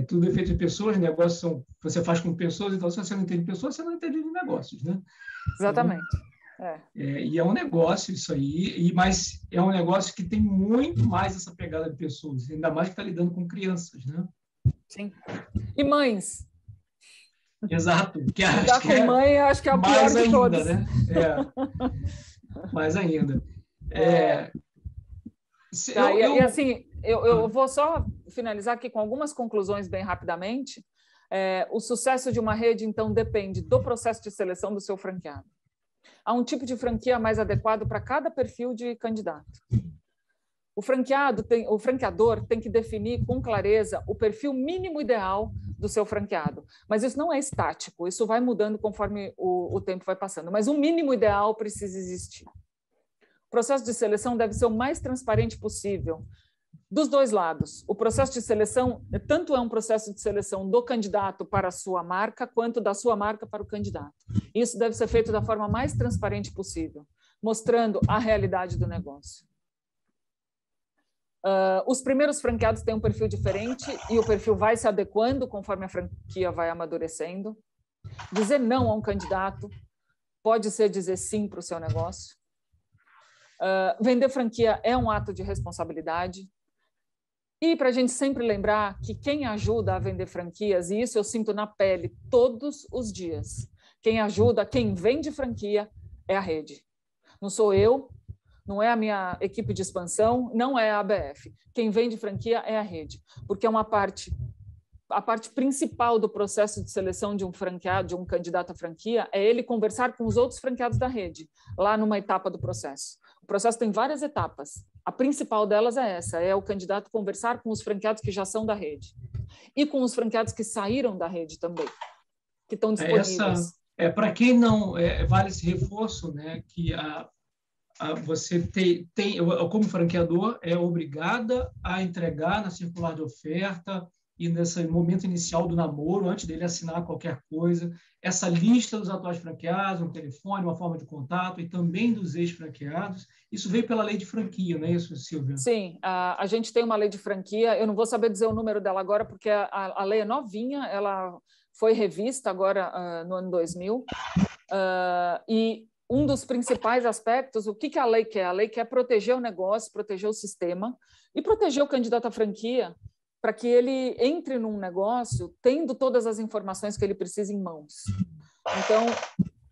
tudo é feito de pessoas, negócios você faz com pessoas, então se você não entende pessoas, você não entende de negócios, né? Exatamente. E é um negócio isso aí, mas é um negócio que tem muito mais essa pegada de pessoas, ainda mais que está lidando com crianças, né? Sim. E mães. Exato. Lidar com mãe, acho que é a pior de todas. Né? Mais ainda. E assim, eu vou só finalizar aqui com algumas conclusões bem rapidamente. O sucesso de uma rede, então, depende do processo de seleção do seu franqueado. Há um tipo de franquia mais adequado para cada perfil de candidato. O franqueador tem que definir com clareza o perfil mínimo ideal do seu franqueado. Mas isso não é estático, isso vai mudando conforme o tempo vai passando. Mas o mínimo ideal precisa existir. O processo de seleção deve ser o mais transparente possível, dos dois lados. O processo de seleção, tanto é um processo de seleção do candidato para a sua marca, quanto da sua marca para o candidato. Isso deve ser feito da forma mais transparente possível, mostrando a realidade do negócio. Os primeiros franqueados têm um perfil diferente e o perfil vai se adequando conforme a franquia vai amadurecendo. Dizer não a um candidato pode ser dizer sim para o seu negócio. Vender franquia é um ato de responsabilidade. E para a gente sempre lembrar que quem ajuda a vender franquias, e isso eu sinto na pele todos os dias, quem ajuda, quem vende franquia é a rede. Não sou eu, não é a minha equipe de expansão, não é a ABF. Quem vende franquia é a rede, porque é a parte principal do processo de seleção de um franqueado, de um candidato à franquia, é ele conversar com os outros franqueados da rede, lá numa etapa do processo. O processo tem várias etapas. A principal delas é essa, é o candidato conversar com os franqueados que já são da rede e com os franqueados que saíram da rede também, que estão disponíveis. Para quem não vale esse reforço, né, que você tem, como franqueador, é obrigada a entregar na circular de oferta e nesse momento inicial do namoro, antes dele assinar qualquer coisa, essa lista dos atuais franqueados, um telefone, uma forma de contato e também dos ex-franqueados. Isso veio pela lei de franquia, não é isso, Silvia? Sim, a gente tem uma lei de franquia, eu não vou saber dizer o número dela agora, porque a lei é novinha, ela foi revista agora no ano 2000, e um dos principais aspectos, o que a lei quer? A lei quer proteger o negócio, proteger o sistema e proteger o candidato à franquia para que ele entre num negócio tendo todas as informações que ele precisa em mãos. Então,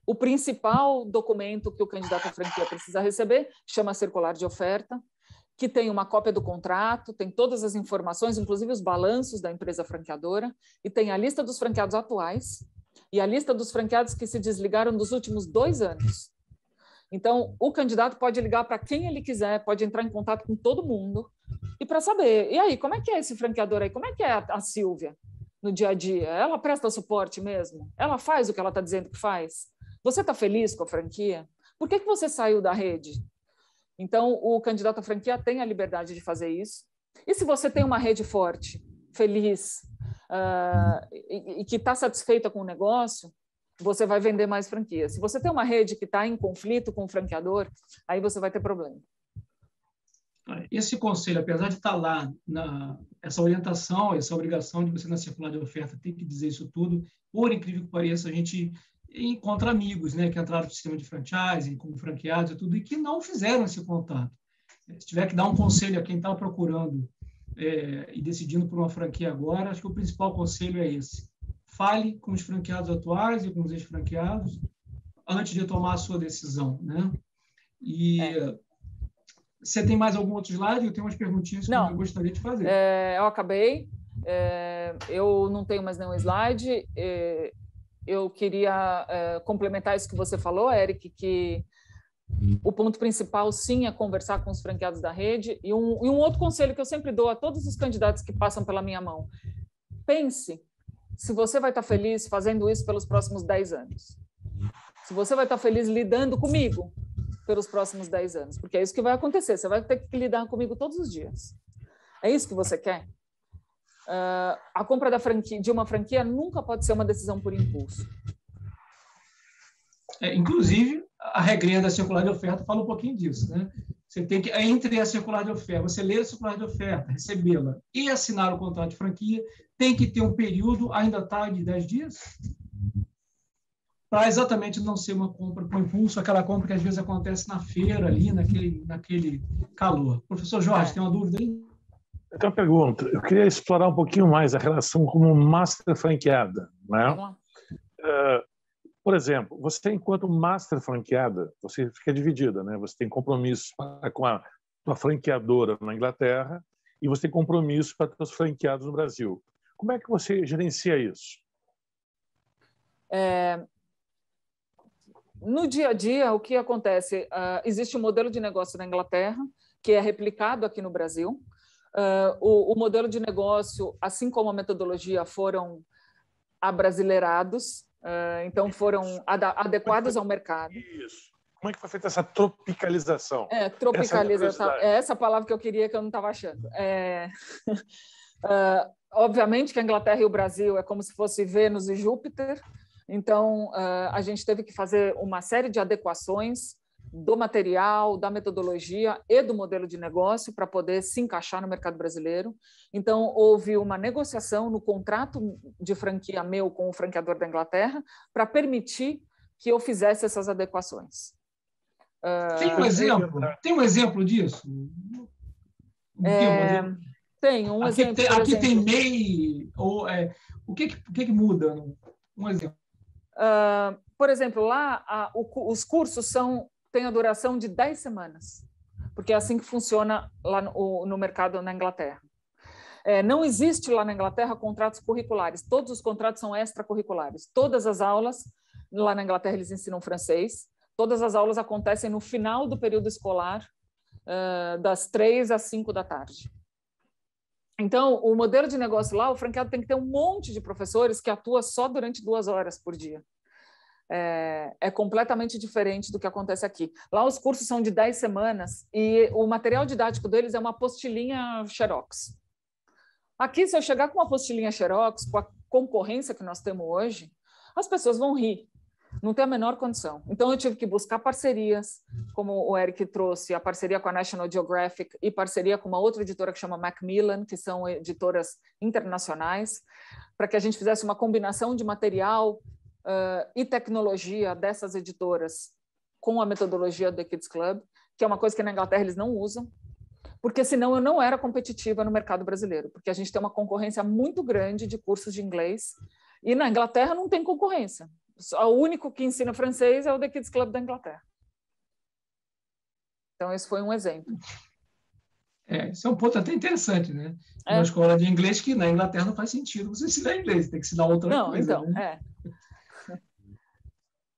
o principal documento que o candidato à franquia precisa receber chama circular de oferta, que tem uma cópia do contrato, tem todas as informações, inclusive os balanços da empresa franqueadora, e tem a lista dos franqueados atuais e a lista dos franqueados que se desligaram dos últimos 2 anos. Então, o candidato pode ligar para quem ele quiser, pode entrar em contato com todo mundo, e para saber, e aí, como é que é esse franqueador aí? Como é que é a Silvia no dia a dia? Ela presta suporte mesmo? Ela faz o que ela está dizendo que faz? Você está feliz com a franquia? Por que você saiu da rede? Então, o candidato à franquia tem a liberdade de fazer isso. E se você tem uma rede forte, feliz, e que está satisfeita com o negócio, você vai vender mais franquias. Se você tem uma rede que está em conflito com o franqueador, aí você vai ter problema. Esse conselho, apesar de estar lá, essa orientação, essa obrigação de você na circular de oferta ter que dizer isso tudo, por incrível que pareça, a gente encontra amigos, né, que entraram no sistema de franchising, como franqueados e tudo, e que não fizeram esse contato. Se tiver que dar um conselho a quem está procurando e decidindo por uma franquia agora, acho que o principal conselho é esse. Fale com os franqueados atuais e com os ex-franqueados antes de tomar a sua decisão, né? E você tem mais algum outro slide? Eu tenho umas perguntinhas que eu gostaria de fazer. Eu acabei. Eu não tenho mais nenhum slide. Eu queria complementar isso que você falou, Eric, que o ponto principal, sim, é conversar com os franqueados da rede. E um outro conselho que eu sempre dou a todos os candidatos que passam pela minha mão. Pense se você vai estar feliz fazendo isso pelos próximos 10 anos. Se você vai estar feliz lidando comigo pelos próximos 10 anos. Porque é isso que vai acontecer. Você vai ter que lidar comigo todos os dias. É isso que você quer? A compra de uma franquia nunca pode ser uma decisão por impulso. Inclusive, a regrinha da circular de oferta fala um pouquinho disso, né? Você tem que, entre a circular de oferta, você ler a circular de oferta, recebê-la e assinar o contrato de franquia, tem que ter um período, ainda está de 10 dias, para exatamente não ser uma compra por impulso, aquela compra que às vezes acontece na feira, ali, naquele calor. Professor Jorge, tem uma dúvida aí? Eu tenho uma pergunta. Eu queria explorar um pouquinho mais a relação como master franqueada, né? Por exemplo, você, enquanto master franqueada, você fica dividida, né? Você tem compromissos com a tua franqueadora na Inglaterra e você tem compromissos para os franqueados no Brasil. Como é que você gerencia isso? No dia a dia, o que acontece? Existe um modelo de negócio na Inglaterra que é replicado aqui no Brasil. O modelo de negócio, assim como a metodologia, foram abrasileirados, então foram adequados ao mercado. Isso. Como é que foi feita essa tropicalização? Tropicalização. É essa palavra que eu queria, que eu não estava achando. Obviamente que a Inglaterra e o Brasil é como se fosse Vênus e Júpiter, então a gente teve que fazer uma série de adequações do material, da metodologia e do modelo de negócio para poder se encaixar no mercado brasileiro. Então, houve uma negociação no contrato de franquia meu com o franqueador da Inglaterra para permitir que eu fizesse essas adequações. Tem um exemplo disso? Tem um exemplo. Aqui tem MEI, o que muda? Um exemplo. Por exemplo, lá os cursos têm a duração de 10 semanas, porque é assim que funciona lá no mercado na Inglaterra. Não existe lá na Inglaterra contratos curriculares, todos os contratos são extracurriculares. Todas as aulas, lá na Inglaterra eles ensinam francês, todas as aulas acontecem no final do período escolar, das 3 às 5 da tarde. Então, o modelo de negócio lá, o franqueado tem que ter um monte de professores que atua só durante 2 horas por dia. É completamente diferente do que acontece aqui. Lá os cursos são de 10 semanas e o material didático deles é uma apostilinha Xerox. Aqui, se eu chegar com uma apostilinha Xerox, com a concorrência que nós temos hoje, as pessoas vão rir. Não tem a menor condição. Então, eu tive que buscar parcerias, como o Eric trouxe, a parceria com a National Geographic e parceria com uma outra editora que chama Macmillan, que são editoras internacionais, para que a gente fizesse uma combinação de material e tecnologia dessas editoras com a metodologia do The Kids Club, que é uma coisa que na Inglaterra eles não usam, porque senão eu não era competitiva no mercado brasileiro, porque a gente tem uma concorrência muito grande de cursos de inglês, e na Inglaterra não tem concorrência. O único que ensina francês é o The Kids Club da Inglaterra. Então, esse foi um exemplo. Esse é um ponto até interessante, né? Uma escola de inglês que na Inglaterra não faz sentido você ensinar inglês, tem que ensinar outra coisa. Então, né?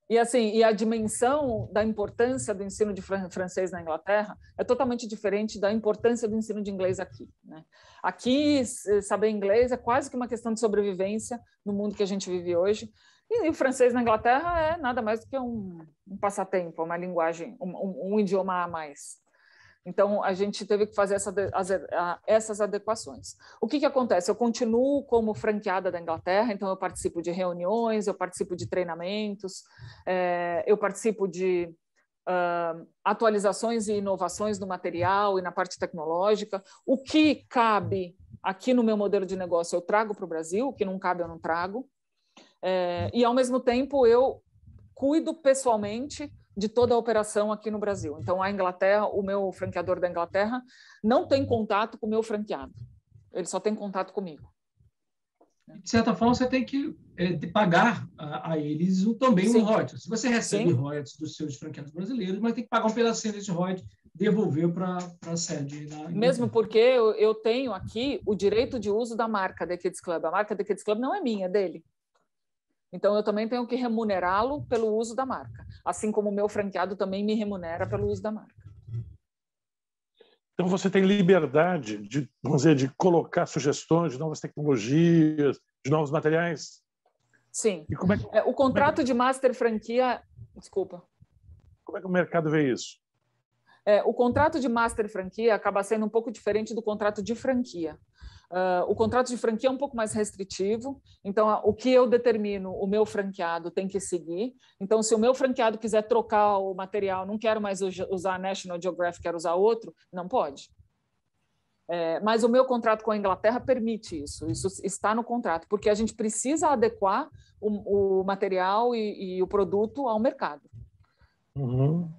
E assim, e a dimensão da importância do ensino de francês na Inglaterra é totalmente diferente da importância do ensino de inglês aqui, né? Aqui, saber inglês é quase que uma questão de sobrevivência no mundo que a gente vive hoje. E o francês na Inglaterra é nada mais do que um passatempo, uma linguagem, um idioma a mais. Então, a gente teve que fazer essas adequações. O que acontece? Eu continuo como franqueada da Inglaterra, então eu participo de reuniões, eu participo de treinamentos, eu participo de atualizações e inovações no material e na parte tecnológica. O que cabe aqui no meu modelo de negócio eu trago para o Brasil, o que não cabe eu não trago. E, ao mesmo tempo, eu cuido pessoalmente de toda a operação aqui no Brasil. Então, a Inglaterra, o meu franqueador da Inglaterra não tem contato com o meu franqueado. Ele só tem contato comigo. De certa forma, você tem que pagar a eles também um royalties. Se você recebe royalties dos seus franqueados brasileiros, mas tem que pagar um pedacinho desse royalties, devolver para a sede. Mesmo porque eu tenho aqui o direito de uso da marca The Kids Club. A marca The Kids Club não é minha, é dele. Então, eu também tenho que remunerá-lo pelo uso da marca, assim como o meu franqueado também me remunera pelo uso da marca. Então, você tem liberdade de, vamos dizer, de colocar sugestões de novas tecnologias, de novos materiais? Sim. E o contrato de master franquia... Desculpa. Como é que o mercado vê isso? O contrato de master franquia acaba sendo um pouco diferente do contrato de franquia. O contrato de franquia é um pouco mais restritivo, então o que eu determino, o meu franqueado tem que seguir. Então, se o meu franqueado quiser trocar o material, não quero mais usar National Geographic, quero usar outro, não pode. Mas o meu contrato com a Inglaterra permite isso está no contrato, porque a gente precisa adequar o material e o produto ao mercado. Uhum.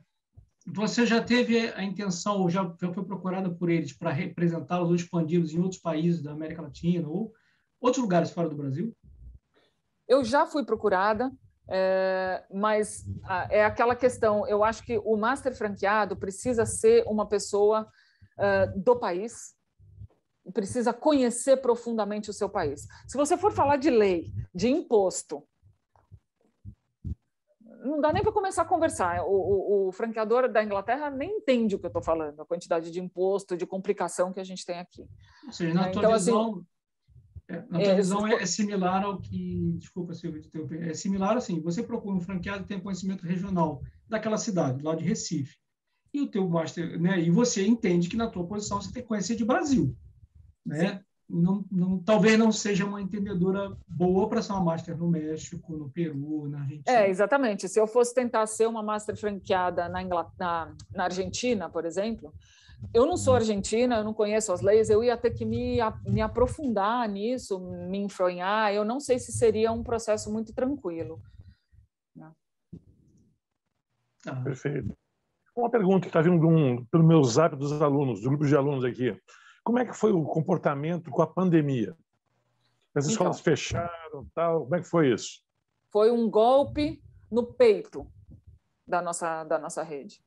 Você já teve a intenção, ou já foi procurada por eles para representá-los ou expandi-los em outros países da América Latina ou outros lugares fora do Brasil? Eu já fui procurada, mas é aquela questão, eu acho que o master franqueado precisa ser uma pessoa do país, precisa conhecer profundamente o seu país. Se você for falar de lei, de imposto, não dá nem para começar a conversar. O franqueador da Inglaterra nem entende o que eu estou falando, a quantidade de imposto, de complicação que a gente tem aqui. Ou seja, na tua visão, visão é similar ao que... Desculpa, Silvia, de interromper. É similar assim, você procura um franqueado que tem conhecimento regional daquela cidade, lá de Recife, e o teu master, né? E você entende que na tua posição você tem que conhecer de Brasil, né? Talvez não seja uma entendedora boa para ser uma master no México, no Peru, na Argentina. Exatamente. Se eu fosse tentar ser uma master franqueada na Argentina, por exemplo, eu não sou argentina, eu não conheço as leis, eu ia ter que me aprofundar nisso, me enfronhar. Eu não sei se seria um processo muito tranquilo. Perfeito. Uma pergunta que está vindo pelo meu zap dos alunos, do grupo de alunos aqui. Como é que foi o comportamento com a pandemia? As escolas fecharam, tal. Como é que foi isso? Foi um golpe no peito da nossa rede.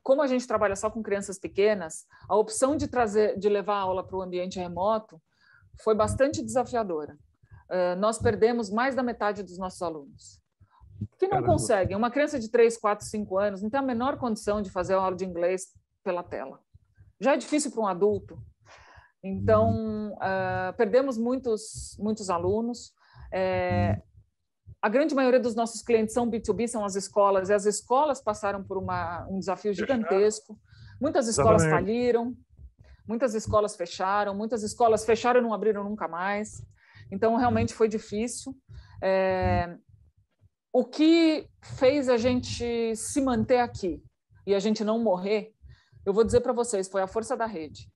Como a gente trabalha só com crianças pequenas, a opção de levar a aula para o ambiente remoto foi bastante desafiadora. Nós perdemos mais da metade dos nossos alunos, que não conseguem. Uma criança de 3, 4, 5 anos não tem a menor condição de fazer aula de inglês pela tela. Já é difícil para um adulto. Então, perdemos muitos alunos. A grande maioria dos nossos clientes são B2B, são as escolas, e as escolas passaram por um desafio gigantesco. Muitas escolas faliram, muitas escolas fecharam e não abriram nunca mais. Então, realmente foi difícil. O que fez a gente se manter aqui e a gente não morrer, eu vou dizer para vocês, foi a força da rede.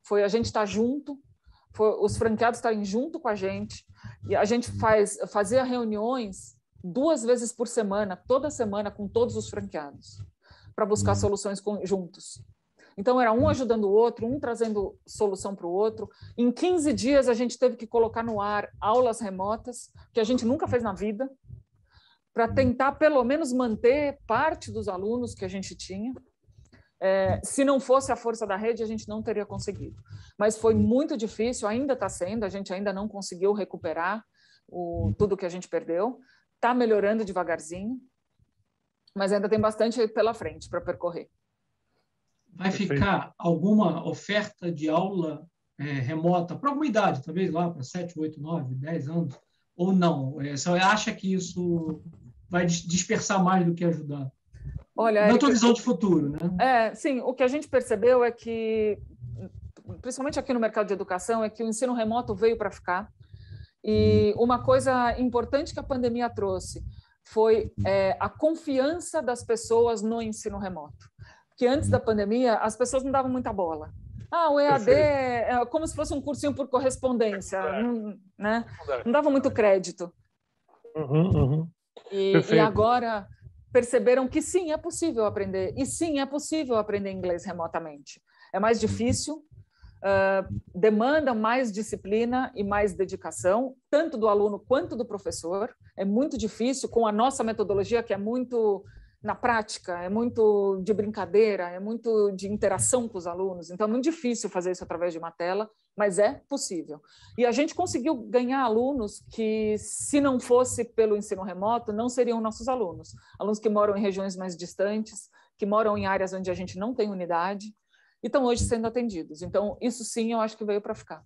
Foi a gente estar junto, foi os franqueados estarem junto com a gente. E a gente fazia reuniões 2 vezes por semana, toda semana, com todos os franqueados, para buscar soluções juntos. Então, era um ajudando o outro, um trazendo solução para o outro. Em 15 dias, a gente teve que colocar no ar aulas remotas, que a gente nunca fez na vida, para tentar, pelo menos, manter parte dos alunos que a gente tinha. Se não fosse a força da rede, a gente não teria conseguido. Mas foi muito difícil, ainda está sendo, a gente ainda não conseguiu recuperar tudo que a gente perdeu. Está melhorando devagarzinho, mas ainda tem bastante pela frente para percorrer. Vai ficar alguma oferta de aula remota para alguma idade, talvez lá para 7, 8, 9, 10 anos, ou não? Você acha que isso vai dispersar mais do que ajudar? Olha, na tua visão de futuro, né? Sim, o que a gente percebeu é que, principalmente aqui no mercado de educação, é que o ensino remoto veio para ficar. E uma coisa importante que a pandemia trouxe foi a confiança das pessoas no ensino remoto. Porque antes da pandemia, as pessoas não davam muita bola. O EAD é como se fosse um cursinho por correspondência, né? Não dava muito crédito. E agora perceberam que sim, é possível aprender. E sim, é possível aprender inglês remotamente. É mais difícil, demanda mais disciplina e mais dedicação, tanto do aluno quanto do professor. É muito difícil, com a nossa metodologia, que é muito na prática, é muito de brincadeira, é muito de interação com os alunos. Então, é muito difícil fazer isso através de uma tela, mas é possível. E a gente conseguiu ganhar alunos que, se não fosse pelo ensino remoto, não seriam nossos alunos. Alunos que moram em regiões mais distantes, que moram em áreas onde a gente não tem unidade, e estão hoje sendo atendidos. Então, isso sim, eu acho que veio para ficar.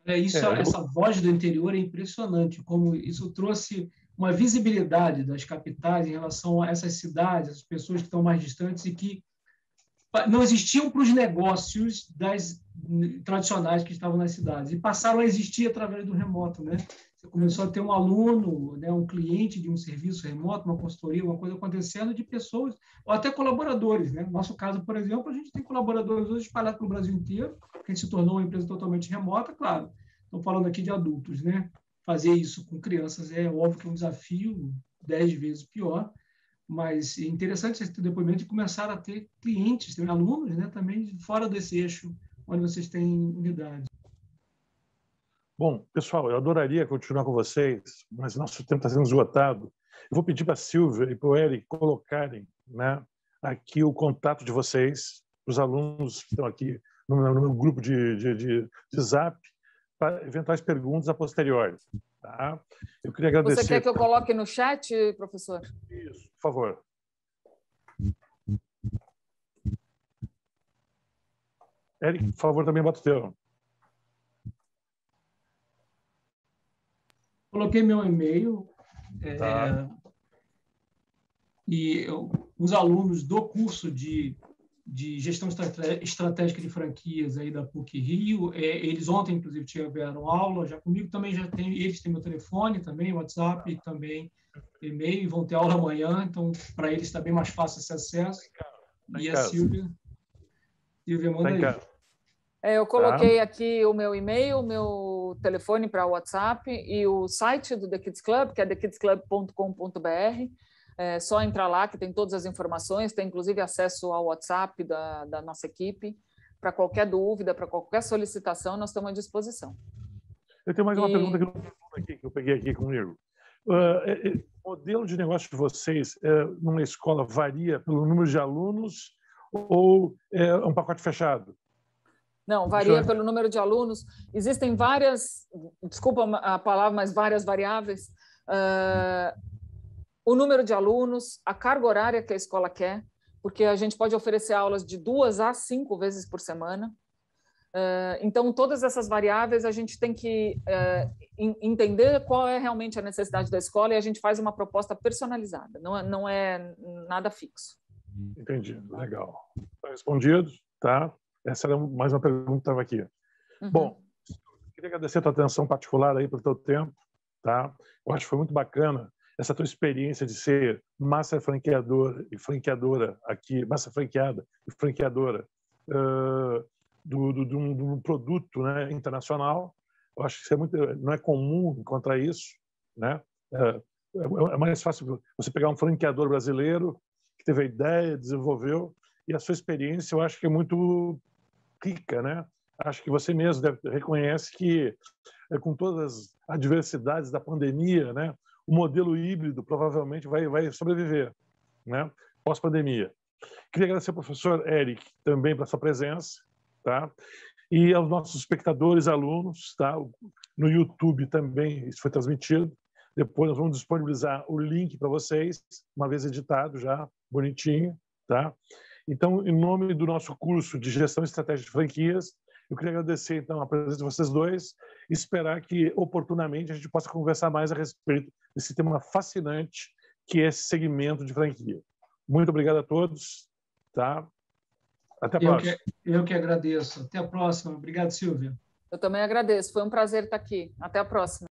Essa voz do interior é impressionante, como isso trouxe uma visibilidade das capitais em relação a essas cidades, as pessoas que estão mais distantes e que não existiam para os negócios tradicionais que estavam nas cidades, e passaram a existir através do remoto, né? Você começou a ter um aluno, né, um cliente de um serviço remoto, uma consultoria, uma coisa acontecendo de pessoas, ou até colaboradores, né? No nosso caso, por exemplo, a gente tem colaboradores hoje espalhados pelo Brasil inteiro, porque a gente se tornou uma empresa totalmente remota, claro. Estou falando aqui de adultos, né? Fazer isso com crianças é óbvio que é um desafio 10 vezes pior, mas é interessante esse depoimento de começar a ter clientes, ter alunos, né, também fora desse eixo onde vocês têm unidade. Bom, pessoal, eu adoraria continuar com vocês, mas nosso tempo está sendo esgotado. Eu vou pedir para a Silvia e para o Eric colocarem, né, aqui o contato de vocês, os alunos que estão aqui no grupo de Zap, para eventuais perguntas a posteriori. Tá? Eu queria agradecer. Você quer que eu coloque no chat, professor? Isso, por favor. Eric, por favor, também bota o teu. Coloquei meu e-mail e os alunos do curso de gestão estratégica de franquias aí da PUC-Rio, eles ontem, inclusive, tiveram aula já comigo, também eles têm meu telefone também, WhatsApp, também e-mail, e vão ter aula amanhã, então para eles está bem mais fácil esse acesso. E a Silvia manda aí. Eu coloquei aqui o meu e-mail, o meu telefone para o WhatsApp e o site do The Kids Club, que é thekidsclub.com.br. É só entrar lá, que tem todas as informações, tem inclusive acesso ao WhatsApp da nossa equipe. Para qualquer dúvida, para qualquer solicitação, nós estamos à disposição. Eu tenho mais uma pergunta que eu peguei aqui comigo. O modelo de negócio de vocês numa escola varia pelo número de alunos ou é um pacote fechado? Não, varia pelo número de alunos. Existem várias, desculpa a palavra, mas várias variáveis. O número de alunos, a carga horária que a escola quer, porque a gente pode oferecer aulas de 2 a 5 vezes por semana. Então, todas essas variáveis a gente tem que entender qual é realmente a necessidade da escola e a gente faz uma proposta personalizada, não é nada fixo. Entendi, legal. Está respondido, tá? Essa era mais uma pergunta que estava aqui. Bom, queria agradecer a tua atenção particular aí pelo teu tempo, tá? Eu acho que foi muito bacana essa tua experiência de ser master franqueador e franqueadora aqui, master franqueada e franqueadora de um produto, né, internacional. Eu acho que não é comum encontrar isso, né? É mais fácil você pegar um franqueador brasileiro que teve a ideia, desenvolveu, e a sua experiência eu acho que é muito rica, né? Acho que você mesmo reconhece que, com todas as adversidades da pandemia, né, o modelo híbrido provavelmente vai sobreviver, né, pós-pandemia. Queria agradecer ao professor Eric também pela sua presença, tá? E aos nossos espectadores, alunos, tá? No YouTube também isso foi transmitido. Depois nós vamos disponibilizar o link para vocês, uma vez editado já, bonitinho, tá? Então, em nome do nosso curso de Gestão Estratégica de Franquias, eu queria agradecer, então, a presença de vocês dois e esperar que, oportunamente, a gente possa conversar mais a respeito desse tema fascinante que é esse segmento de franquia. Muito obrigado a todos. Tá? Até a próxima. Eu que agradeço. Até a próxima. Obrigado, Silvia. Eu também agradeço. Foi um prazer estar aqui. Até a próxima.